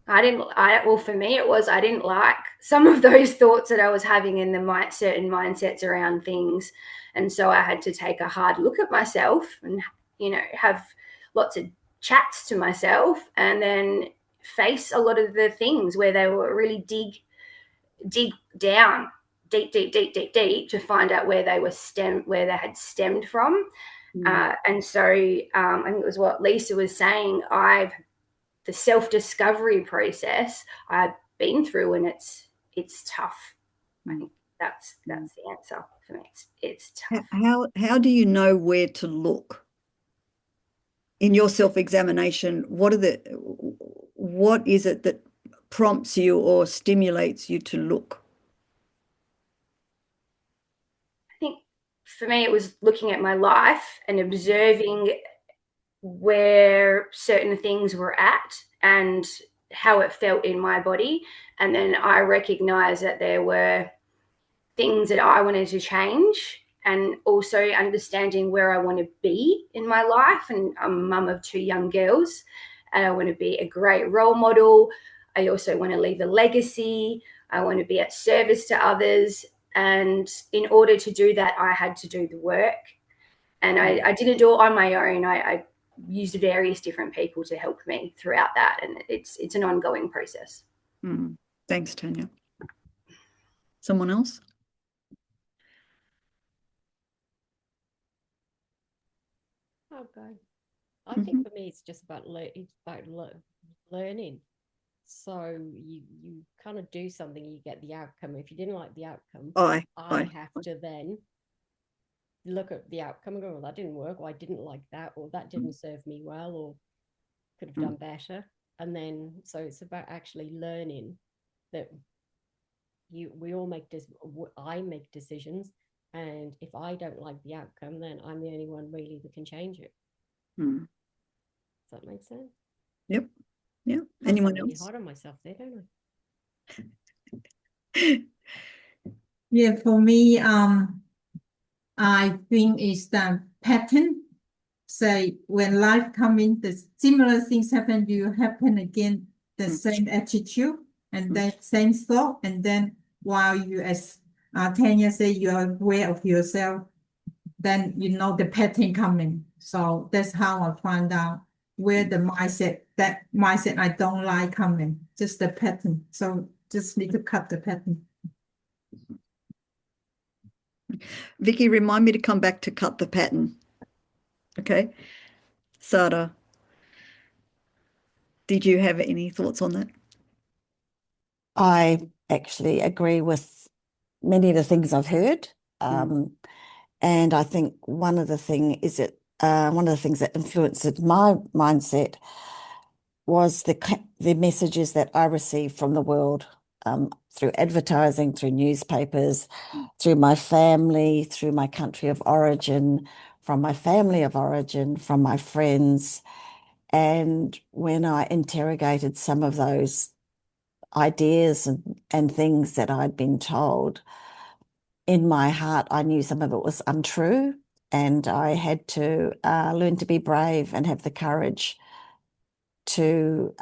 For me, it was, I didn't like some of those thoughts that I was having in certain mindsets around things. And so I had to take a hard look at myself and, have lots of chats to myself and then face a lot of the things where they were really dig down deep to find out where they had stemmed from. And so I think it was what Lisa was saying. The self-discovery process I've been through, and it's tough. I think that's the answer for me. It's tough. How do you know where to look in your self-examination? What is it that prompts you or stimulates you to look? I think for me, it was looking at my life and observing where certain things were at and how it felt in my body. And then I recognized that there were things that I wanted to change, and also understanding where I want to be in my life. And I'm a mum of 2 young girls, and I want to be a great role model. I also want to leave a legacy. I want to be at service to others. And in order to do that, I had to do the work. And I didn't do it on my own. I used various different people to help me throughout that. And it's an ongoing process. Thanks, Tanya. Someone else? Okay. I think for me, it's just about learning. So you kind of do something, you get the outcome. If you didn't like the outcome, I have to then look at the outcome and go, well, that didn't work, or I didn't like that, or that didn't serve me well, or could have done better. And then, so it's about actually learning that we all I make decisions. And if I don't like the outcome, then I'm the only one really that can change it. Does that make sense? Yep. Yeah. Anyone else? I'm really hard on myself there, don't I? Yeah, for me, I think it's the pattern. say when life coming, the similar things happen, you happen again, the same attitude and then same thought, and then while you as Tanya say you are aware of yourself, then you know the pattern coming. So that's how I find out where the mindset, that mindset I don't like coming, just the pattern. So just need to cut the pattern. Vicky, remind me to come back to cut the pattern. Okay. Sada, did you have any thoughts on that? I agree with many of the things I've heard. And I think one of the things that influenced my mindset was the messages that I received from the world, through advertising, through newspapers, through my family, through my country of origin, from my family of origin, from my friends. And when I interrogated some of those ideas and things that I'd been told, in my heart, I knew some of it was untrue, and I had to learn to be brave and have the courage to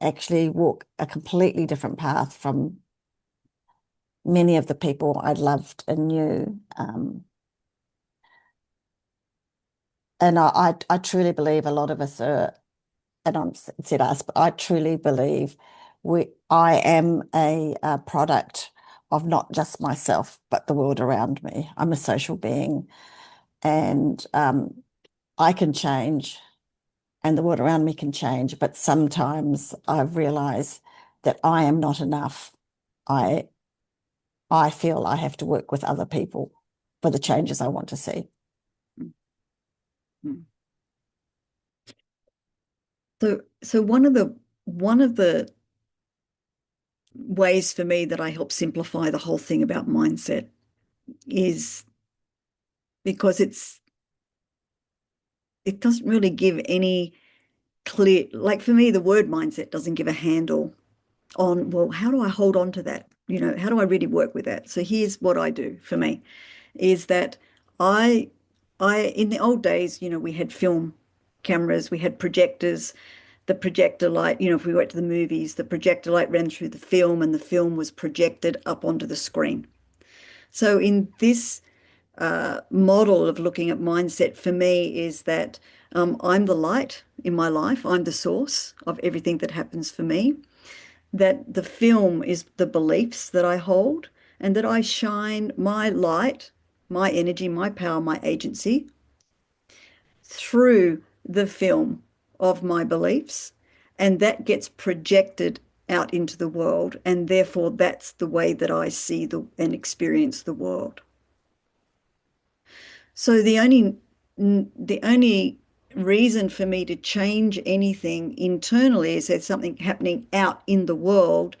actually walk a completely different path from many of the people I loved and knew. And I truly believe a lot of us are, and I said us, but I truly believe I am a product of not just myself, but the world around me. I'm a social being, and I can change, and the world around me can change, but sometimes I've realized that I am not enough. I feel I have to work with other people for the changes I want to see. So one of the ways for me that I help simplify the whole thing about mindset is because it doesn't really give any clear, like for me, the word mindset doesn't give a handle on, well, how do I hold on to that? How do I really work with that? So here's what I do for me is that I in the old days, we had film cameras, we had projectors, the projector light, if we went to the movies, the projector light ran through the film and the film was projected up onto the screen. So in this model of looking at mindset for me is that I'm the light in my life. I'm the source of everything that happens for me. That the film is the beliefs that I hold, and that I shine my light, my energy, my power, my agency through the film of my beliefs, and that gets projected out into the world, and therefore that's the way that I see and experience the world. So the only reason for me to change anything internally is there's something happening out in the world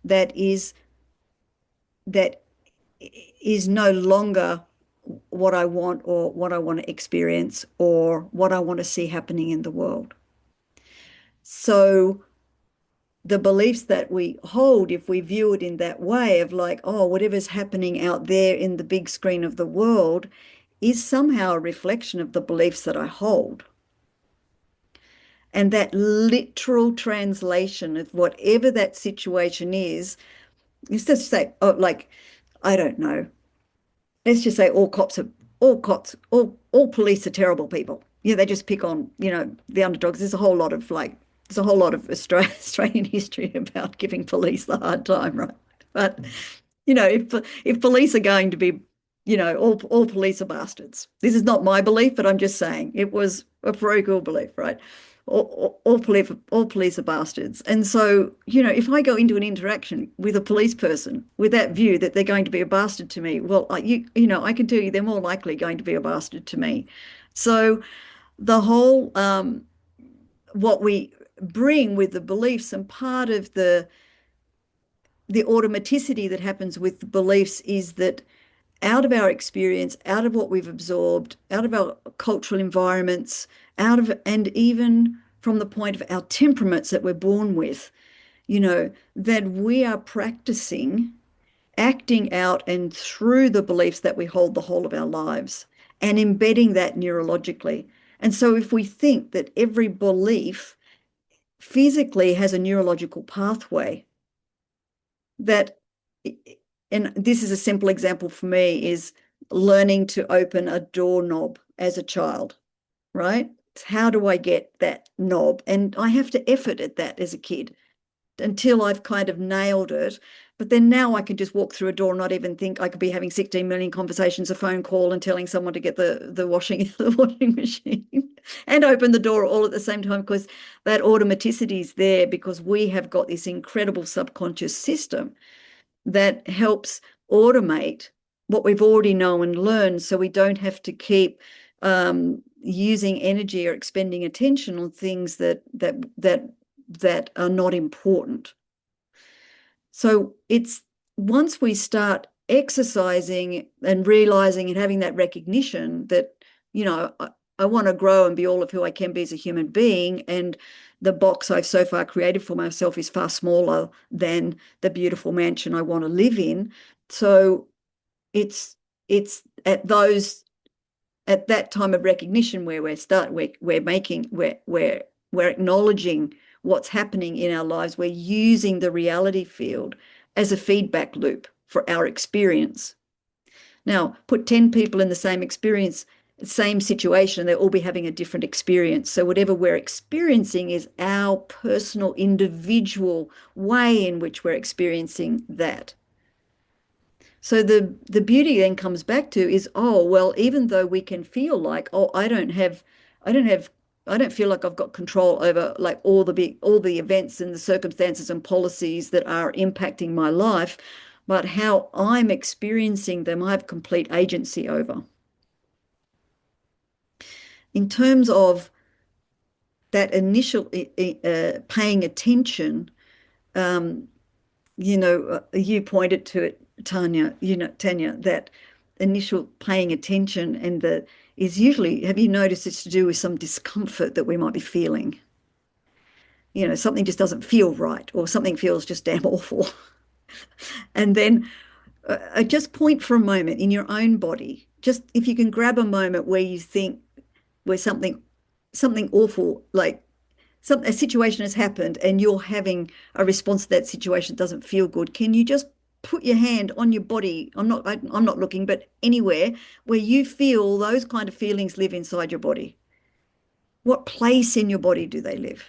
that is no longer what I want or what I want to experience or what I want to see happening in the world. So the beliefs that we hold, if we view it in that way of like, oh, whatever's happening out there in the big screen of the world is somehow a reflection of the beliefs that I hold. And that literal translation of whatever that situation is just say, oh, like, I don't know. Let's just say all police are terrible people. They just pick on, the underdogs. There's a whole lot of Australian history about giving police the hard time, right? But if police are going to be, all police are bastards. This is not my belief, but I'm just saying it was a parochial belief, right? All police are bastards. And so, if I go into an interaction with a police person with that view that they're going to be a bastard to me, well, I can tell you they're more likely going to be a bastard to me. So the whole, what we bring with the beliefs, and part of the automaticity that happens with the beliefs is that out of our experience, out of what we've absorbed, out of our cultural environments, and even from the point of our temperaments that we're born with, that we are practicing acting out and through the beliefs that we hold the whole of our lives and embedding that neurologically. And so if we think that every belief physically has a neurological pathway that, and this is a simple example for me, is learning to open a doorknob as a child, right? How do I get that knob? And I have to effort at that as a kid until I've kind of nailed it. But then now I can just walk through a door and not even think. I could be having 16 million conversations, a phone call, and telling someone to get the washing machine and open the door all at the same time, because that automaticity is there, because we have got this incredible subconscious system that helps automate what we've already known and learned, so we don't have to keep using energy or expending attention on things that are not important. So it's once we start exercising and realizing and having that recognition that, I want to grow and be all of who I can be as a human being, and the box I've so far created for myself is far smaller than the beautiful mansion I want to live in. So it's at that time of recognition where we're acknowledging what's happening in our lives. We're using the reality field as a feedback loop for our experience. Now, put 10 people in the same experience, same situation, they'll all be having a different experience. So whatever we're experiencing is our personal, individual way in which we're experiencing that. So the beauty then comes back to is, oh, well, even though we can feel like, oh, I don't feel like I've got control over like all the events and the circumstances and policies that are impacting my life, but how I'm experiencing them, I have complete agency over. In terms of that initial paying attention, you pointed to it, Tanya, that initial paying attention and is usually, have you noticed, it's to do with some discomfort that we might be feeling? Something just doesn't feel right, or something feels just damn awful. And then just point for a moment in your own body, just if you can grab a moment where you think where something awful, like a situation has happened and you're having a response to that situation that doesn't feel good. Can you just put your hand on your body? I'm not looking, but anywhere where you feel those kind of feelings live inside your body. What place in your body do they live?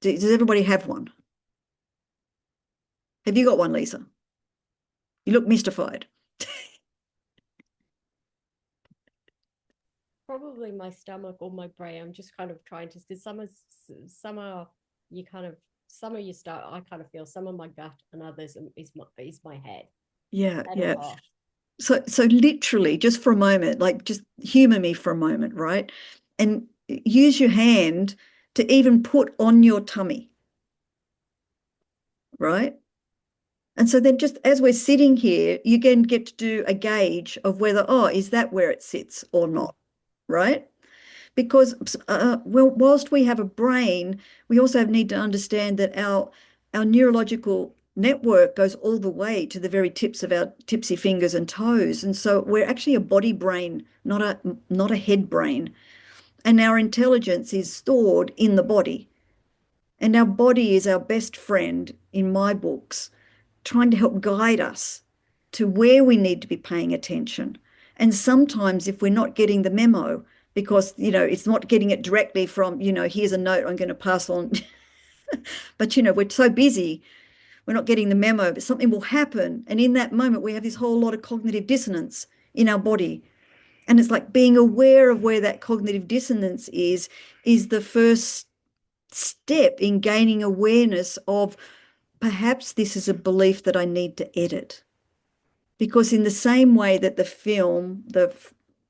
Does everybody have one? Have you got one, Lisa? You look mystified. Probably my stomach or my brain. I'm just kind of trying to, because some are you kind of, some of you start, I kind of feel some of my gut, and others is my head. Yeah. So literally, just for a moment, like just humor me for a moment, right? And use your hand to even put on your tummy, right? And so then just as we're sitting here, you can get to do a gauge of whether, oh, is that where it sits or not, right? Because whilst we have a brain, we also need to understand that our neurological network goes all the way to the very tips of our tipsy fingers and toes. And so we're actually a body brain, not a head brain. And our intelligence is stored in the body. And our body is our best friend in my books, trying to help guide us to where we need to be paying attention. And sometimes if we're not getting the memo, because, it's not getting it directly from, here's a note I'm going to pass on. But, we're so busy, we're not getting the memo, but something will happen. And in that moment, we have this whole lot of cognitive dissonance in our body. And it's like being aware of where that cognitive dissonance is the first step in gaining awareness of, perhaps this is a belief that I need to edit. Because in the same way that the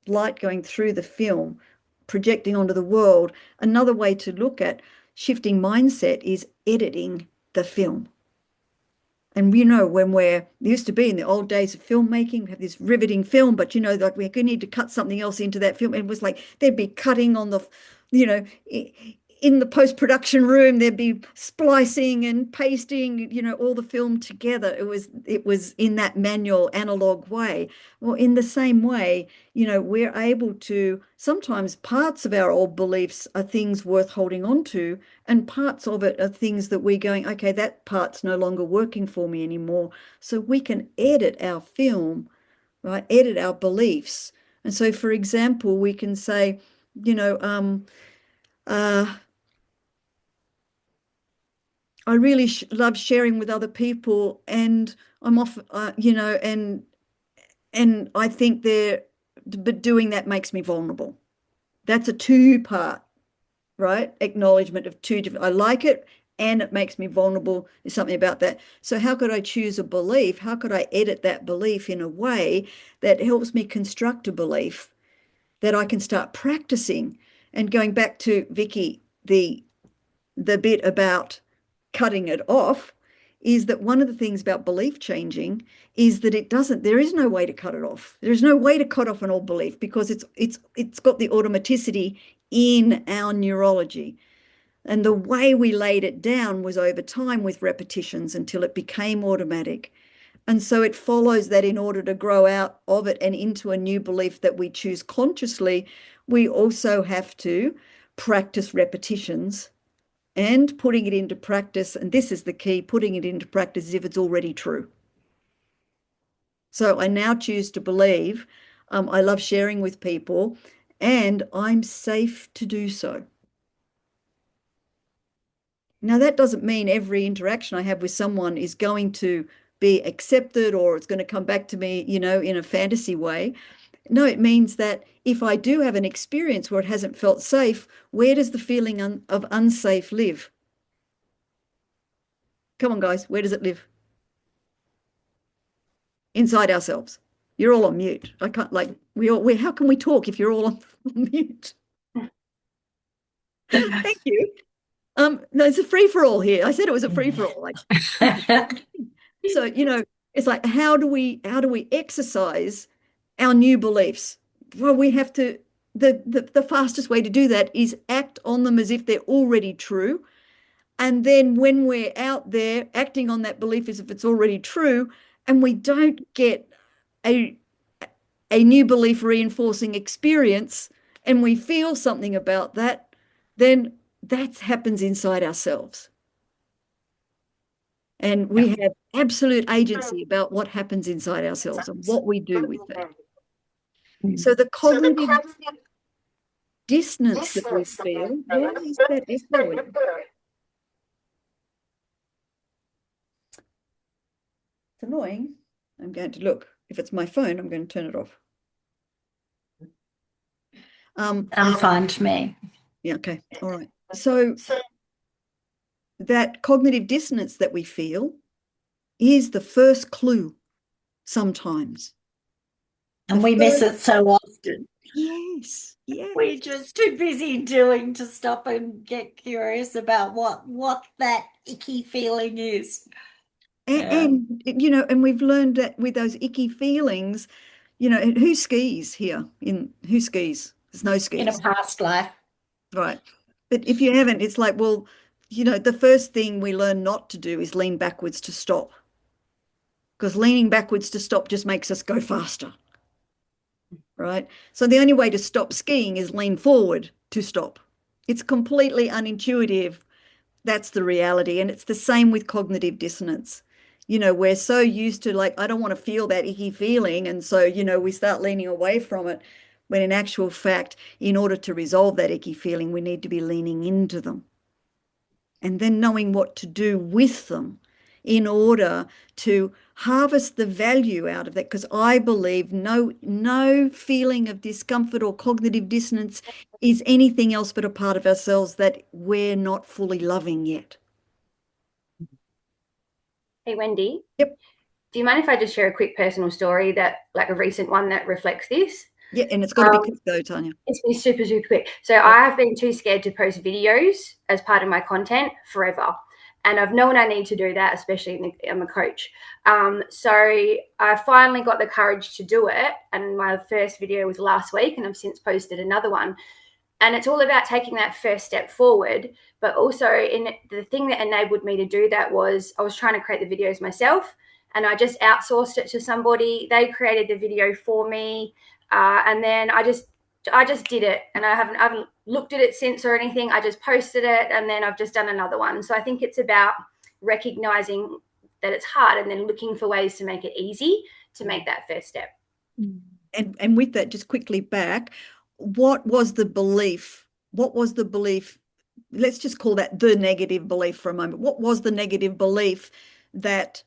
light going through the film, projecting onto the world, another way to look at shifting mindset is editing the film. And when we used to be in the old days of filmmaking, we have this riveting film, but like we need to cut something else into that film. And it was like there'd be cutting on the, in the post-production room, there'd be splicing and pasting, all the film together. It was in that manual analog way. Well, in the same way, we're able to, sometimes parts of our old beliefs are things worth holding on to, and parts of it are things that we're going, okay, that part's no longer working for me anymore. So we can edit our film, right? Edit our beliefs. And so, for example, we can say, I really love sharing with other people, and I'm off, and I think but doing that makes me vulnerable. That's a two-part, right? Acknowledgement of two different, I like it and it makes me vulnerable. There's something about that. So how could I choose a belief? How could I edit that belief in a way that helps me construct a belief that I can start practicing? And going back to Vicky, the bit about cutting it off, is that one of the things about belief changing is that there is no way to cut it off. There is no way to cut off an old belief because it's got the automaticity in our neurology. And the way we laid it down was over time with repetitions until it became automatic. And so it follows that in order to grow out of it and into a new belief that we choose consciously, we also have to practice repetitions and putting it into practice. And this is the key, putting it into practice as if it's already true. So I now choose to believe I love sharing with people and I'm safe to do so. Now, that doesn't mean every interaction I have with someone is going to be accepted or it's going to come back to me, in a fantasy way. No, it means that if I do have an experience where it hasn't felt safe, where does the feeling of unsafe live? Come on, guys, where does it live? Inside ourselves. You're all on mute. I can't, how can we talk if you're all on mute? Thank you. No, it's a free for all here. I said it was a free for all. So, it's like, how do we exercise our new beliefs? Well, we have to, the fastest way to do that is act on them as if they're already true. And then when we're out there acting on that belief as if it's already true, and we don't get a new belief reinforcing experience, and we feel something about that, then that happens inside ourselves. And we have absolute agency about what happens inside ourselves and what we do with that. So the cognitive dissonance that we feel, why is that echoing? It's annoying. I'm going to look. If it's my phone, I'm going to turn it off. Sounds fine to me. Yeah, okay. All right. So that cognitive dissonance that we feel is the first clue sometimes. And we miss it so often. Yes, yes. We're just too busy doing to stop and get curious about what that icky feeling is. And and we've learned that with those icky feelings, who skis here? Who skis? There's no skis. In a past life. Right. But if you haven't, it's like, well, the first thing we learn not to do is lean backwards to stop. Because leaning backwards to stop just makes us go faster. Right? So the only way to stop skiing is lean forward to stop. It's completely unintuitive. That's the reality. And it's the same with cognitive dissonance. We're so used to I don't want to feel that icky feeling. And so, we start leaning away from it. When in actual fact, in order to resolve that icky feeling, we need to be leaning into them. And then knowing what to do with them in order to harvest the value out of that. Because I believe no feeling of discomfort or cognitive dissonance is anything else but a part of ourselves that we're not fully loving yet. Hey, Wendy. Yep. Do you mind if I just share a quick personal story a recent one that reflects this? Yeah, and it's got to be quick though, Tanya. It's been super, super quick. So I have been too scared to post videos as part of my content forever. And I've known I need to do that, especially I'm a coach. So I finally got the courage to do it. And my first video was last week, and I've since posted another one. And it's all about taking that first step forward. But also, in the thing that enabled me to do that was I was trying to create the videos myself, and I just outsourced it to somebody. They created the video for me, and then I just did it, and I haven't looked at it since or anything. I just posted it, and then I've just done another one. So I think it's about recognizing that it's hard, and then looking for ways to make it easy to make that first step. And with that, just quickly back, what was the belief? What was the belief? Let's just call that the negative belief for a moment. What was the negative belief that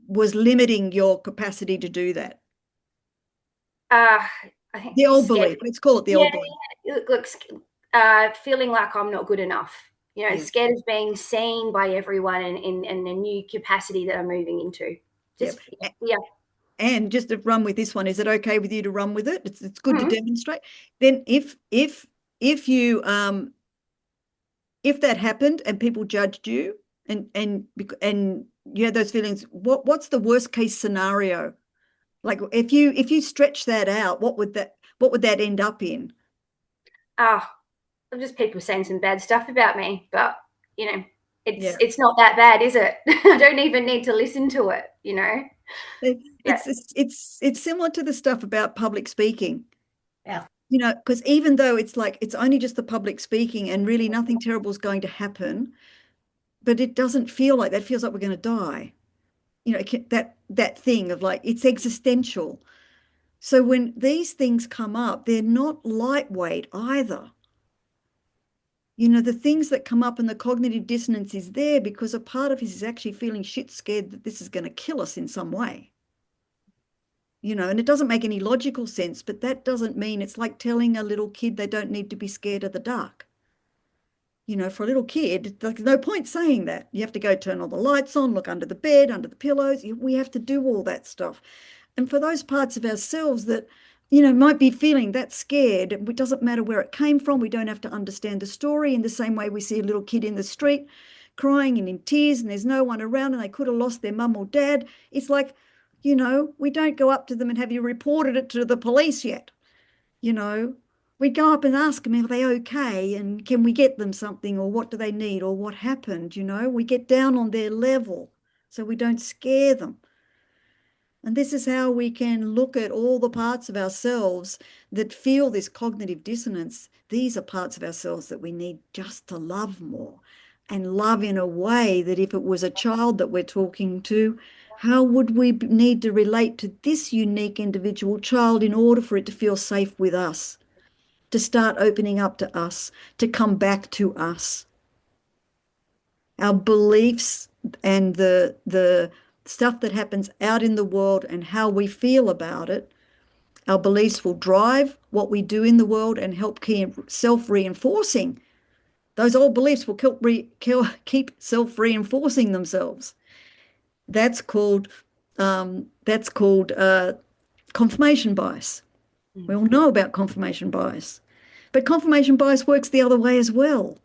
was limiting your capacity to do that? I think The old belief. Let's call it the old belief. Look, feeling like I'm not good enough. Scared of being seen by everyone in a new capacity that I'm moving into. And just to run with this one, is it okay with you to run with it? It's good to demonstrate. Then if you if that happened and people judged you and you had those feelings, what's the worst case scenario? Like if you stretch that out, what would that end up in? Just people saying some bad stuff about me, but it's not that bad, is it? I don't even need to listen to it. It's similar to the stuff about public speaking. Yeah. Because even though it's like it's only just the public speaking and really nothing terrible is going to happen, but it doesn't feel like that. It feels like we're going to die. That thing of like it's existential. So when these things come up, they're not lightweight either. The things that come up and the cognitive dissonance is there because a part of us is actually feeling shit scared that this is going to kill us in some way. And it doesn't make any logical sense, but that doesn't mean it's like telling a little kid they don't need to be scared of the dark. For a little kid, there's no point saying that. You have to go turn all the lights on, look under the bed, under the pillows. We have to do all that stuff. And for those parts of ourselves that, might be feeling that scared, it doesn't matter where it came from. We don't have to understand the story in the same way we see a little kid in the street crying and in tears and there's no one around and they could have lost their mum or dad. It's like, we don't go up to them and have you reported it to the police yet? We go up and ask them, are they okay? And can we get them something or what do they need or what happened? We get down on their level so we don't scare them. And this is how we can look at all the parts of ourselves that feel this cognitive dissonance. These are parts of ourselves that we need just to love more and love in a way that if it was a child that we're talking to, how would we need to relate to this unique individual child in order for it to feel safe with us, to start opening up to us, to come back to us? Our beliefs and the stuff that happens out in the world and how we feel about it, our beliefs will drive what we do in the world and help keep self-reinforcing. Those old beliefs will keep self-reinforcing themselves. That's called confirmation bias. We all know about confirmation bias, but confirmation bias works the other way as well.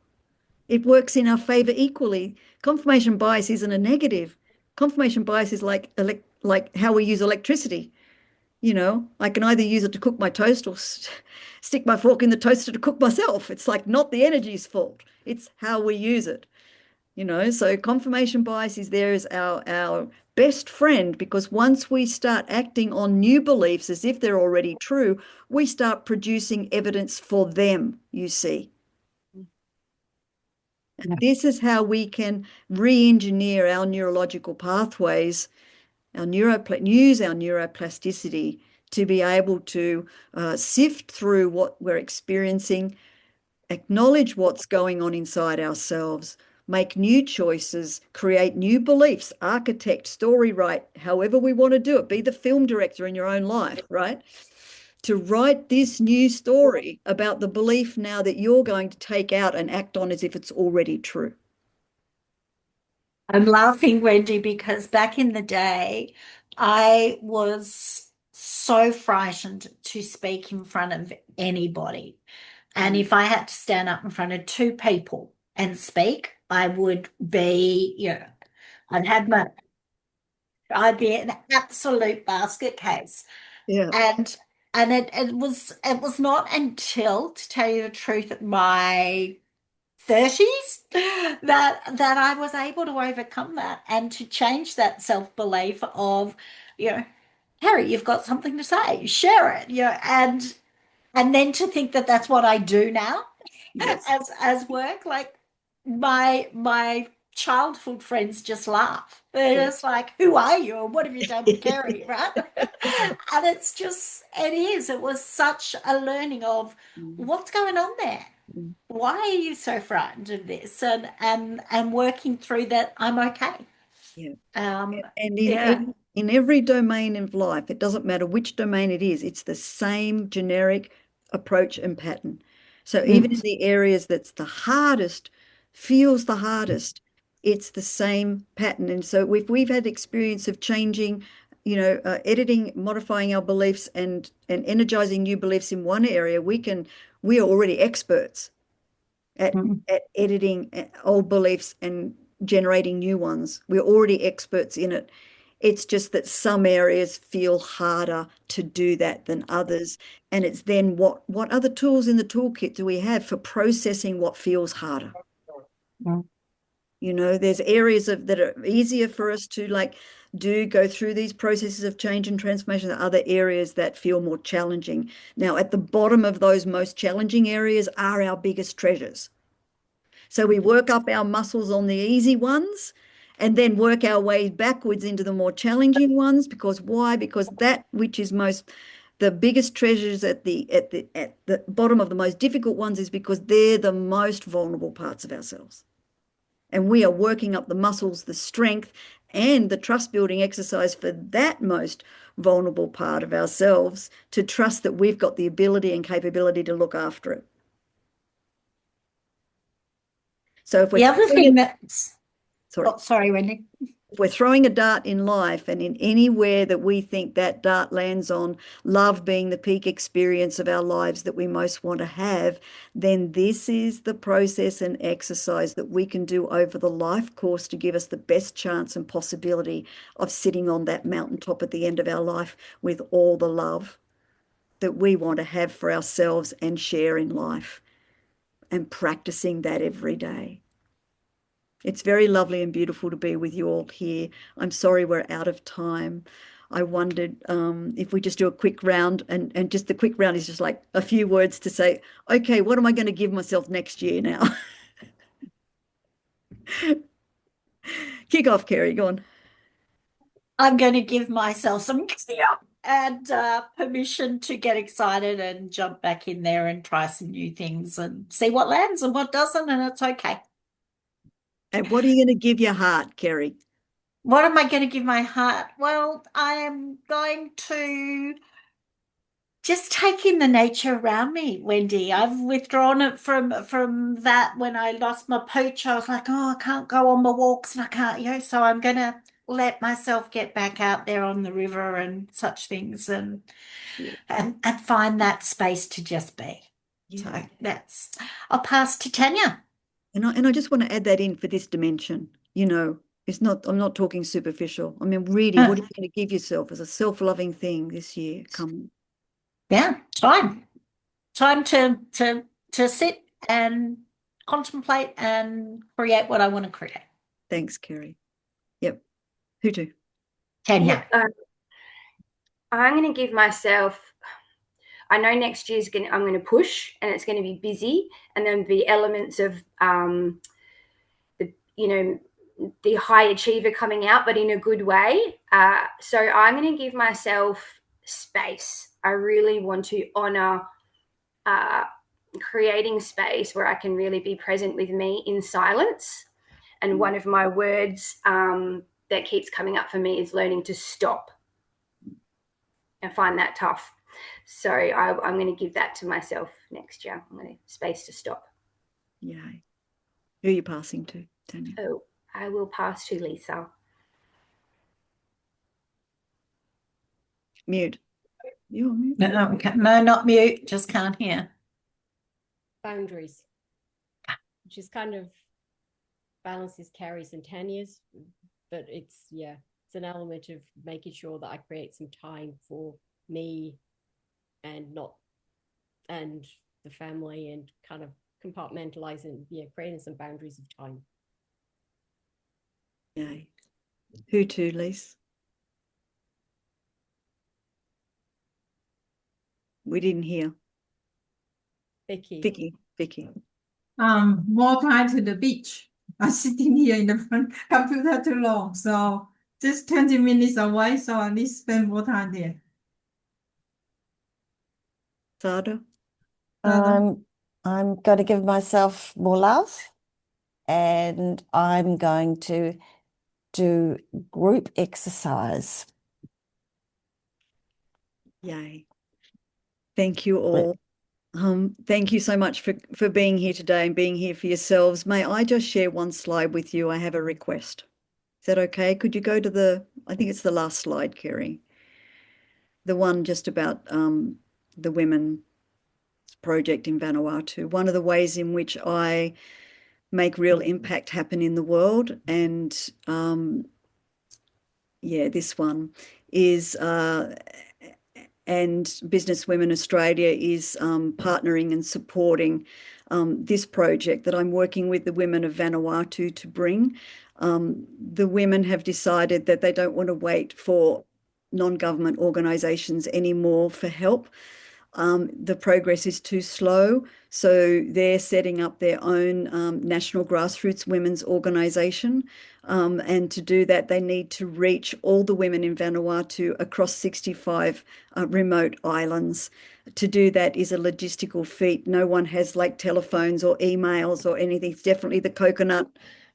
It works in our favor equally. Confirmation bias isn't a negative. Confirmation bias is like how we use electricity. I can either use it to cook my toast or stick my fork in the toaster to cook myself. It's like not the energy's fault. It's how we use it. So confirmation bias is there as our best friend, because once we start acting on new beliefs as if they're already true, we start producing evidence for them, you see. And this is how we can re-engineer our neurological pathways, use our neuroplasticity to be able to sift through what we're experiencing, acknowledge what's going on inside ourselves, make new choices, create new beliefs, architect, story write, however we want to do it, be the film director in your own life, right? To write this new story about the belief now that you're going to take out and act on as if it's already true. I'm laughing, Wendy, because back in the day, I was so frightened to speak in front of anybody. And if I had to stand up in front of two people and speak, I would be, I'd be an absolute basket case. Yeah. And And it was not until, to tell you the truth, my 30s that I was able to overcome that and to change that self-belief of, you know, Harry, you've got something to say, share it, and then to think that that's what I do now Yes. as work. Like my childhood friends just laugh. They're Yeah. just like, "Who are you? And what have you done with Kerry?" Right? And it was such a learning of Mm, what's going on there. mm. Why are you so frightened of this? And working through that, I'm okay. Yeah. Um, And yeah. in every domain of life, it doesn't matter which domain it is, it's the same generic approach and pattern. So even in Mm. the areas that's the hardest, feels the hardest, it's the same pattern. And so if we've had experience of changing, editing, modifying our beliefs and energizing new beliefs in one area, we are already experts at Mm. at editing old beliefs and generating new ones. We're already experts in it. It's just that some areas feel harder to do that than others. And it's then what other tools in the toolkit do we have for processing what feels harder? Mm. There's areas that are easier for us to go through these processes of change and transformation. There are other areas that feel more challenging. Now, at the bottom of those most challenging areas are our biggest treasures. So we work up our muscles on the easy ones and then work our way backwards into the more challenging ones. Because why? Because that which is the biggest treasures at the bottom of the most difficult ones is because they're the most vulnerable parts of ourselves. And we are working up the muscles, the strength, and the trust building exercise for that most vulnerable part of ourselves to trust that we've got the ability and capability to look after it. So if we're The other throwing thing it, that's, sorry. oh, sorry, Wendy. If we're throwing a dart in life and in anywhere that we think that dart lands on, love being the peak experience of our lives that we most want to have, then this is the process and exercise that we can do over the life course to give us the best chance and possibility of sitting on that mountaintop at the end of our life with all the love that we want to have for ourselves and share in life, and practicing that every day. It's very lovely and beautiful to be with you all here. I'm sorry we're out of time. I wondered if we just do a quick round, and just the quick round is just like a few words to say, okay, what am I going to give myself next year now? Kick off, Kerry, go on. I'm going to give myself some and permission to get excited and jump back in there and try some new things and see what lands and what doesn't, and it's okay. And what are you going to give your heart, Kerry? What am I going to give my heart? Well, I am going to just take in the nature around me, Wendy. I've withdrawn it from that when I lost my pooch. I was like, oh, I can't go on my walks and I can't, so I'm gonna let myself get back out there on the river and such things and find that space to just be. So Yeah. I'll pass to Tanya. And I just want to add that in for this dimension. I'm not talking superficial. I mean, really, what are you going to give yourself as a self-loving thing this year coming? Yeah, time to sit and contemplate and create what I want to create. Thanks, Kerry. Yep. Who to? Tanya. I'm going to give myself, I know next year's I'm going to push and it's going to be busy, and there'll be elements of the high achiever coming out, but in a good way. So I'm going to give myself space. I really want to honor creating space where I can really be present with me in silence. And one of my words that keeps coming up for me is learning to stop. I find that tough. So I'm going to give that to myself next year. I'm going to space to stop. Yay. Who are you passing to, Tanya? Oh, I will pass to Lisa. Mute. You're mute. No, no, not mute. Just can't hear. Boundaries, which is kind of balances Carrie's and Tanya's, but it's an element of making sure that I create some time for me and not, and the family, and kind of compartmentalizing, creating some boundaries of time. Yay. Who to, Lise? We didn't hear. Vicky. Vicky. More time to the beach. I'm sitting here in the front computer too long, so just 20 minutes away, so I need to spend more time there. Sada? I'm going to give myself more love, and I'm going to do group exercise. Yay. Thank you all. Thank you so much for being here today and being here for yourselves. May I just share one slide with you? I have a request. Is that okay? Could you go to I think it's the last slide, Kerry. The one just about the women's project in Vanuatu. One of the ways in which I make real impact happen in the world. And yeah, this one is and Business Women Australia is partnering and supporting this project that I'm working with the women of Vanuatu to bring. The women have decided that they don't want to wait for non-government organisations anymore for help. The progress is too slow, so they're setting up their own national grassroots women's organisation. And to do that, they need to reach all the women in Vanuatu across 65 remote islands. To do that is a logistical feat. No one has like telephones or emails or anything. It's definitely the coconut.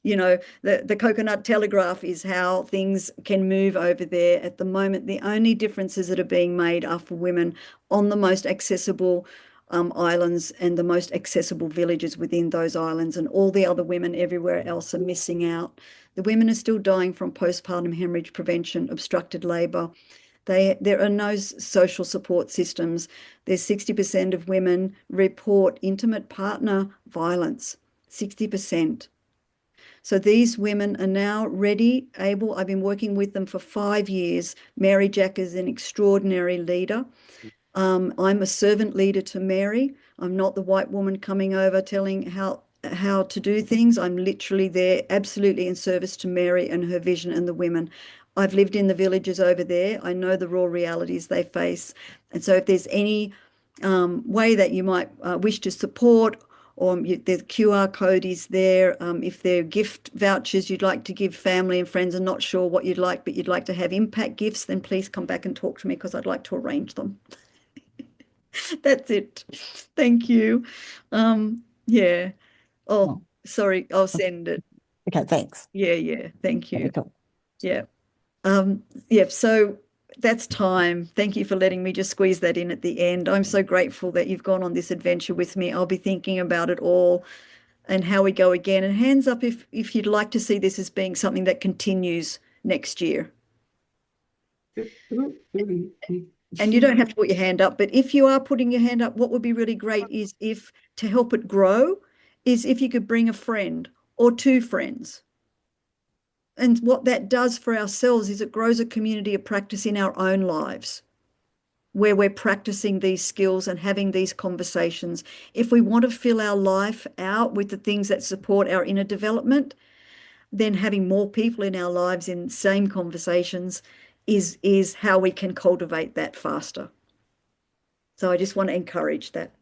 The coconut telegraph is how things can move over there at the moment. The only differences that are being made are for women on the most accessible islands and the most accessible villages within those islands, and all the other women everywhere else are missing out. The women are still dying from postpartum hemorrhage prevention, obstructed labour. There are no social support systems. There's 60% of women report intimate partner violence, 60%. So these women are now ready, able. I've been working with them for 5 years. Mary Jack is an extraordinary leader. I'm a servant leader to Mary. I'm not the white woman coming over telling how to do things. I'm literally there, absolutely in service to Mary and her vision and the women. I've lived in the villages over there. I know the raw realities they face. And so if there's any way that you might wish to support, or the QR code is there. If there are gift vouchers you'd like to give family and friends and not sure what you'd like, but you'd like to have impact gifts, then please come back and talk to me because I'd like to arrange them. That's it. Thank you. Yeah. Oh, sorry. I'll send it. Okay, thanks. Yeah. Thank you. Cool. Yeah. Yeah. So that's time. Thank you for letting me just squeeze that in at the end. I'm so grateful that you've gone on this adventure with me. I'll be thinking about it all and how we go again. And hands up if you'd like to see this as being something that continues next year. And you don't have to put your hand up, but if you are putting your hand up, what would be really great is if, to help it grow, is if you could bring a friend or 2 friends. And what that does for ourselves is it grows a community of practice in our own lives, where we're practicing these skills and having these conversations. If we want to fill our life out with the things that support our inner development, then having more people in our lives in the same conversations is how we can cultivate that faster. So I just want to encourage that.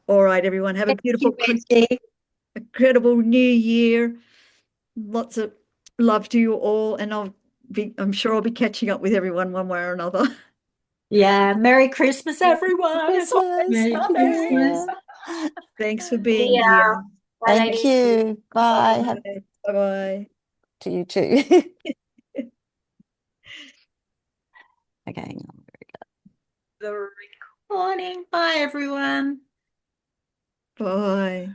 All right, everyone, have a beautiful, incredible new year. Lots of love to you all, and I'm sure I'll be catching up with everyone one way or another. Yeah, Merry Christmas, everyone. It's Merry Christmas. Thanks for being here. Bye, Thank ladies. you. Bye. Bye-bye. To you too. Okay, hang on. the recording. Bye, everyone. Bye.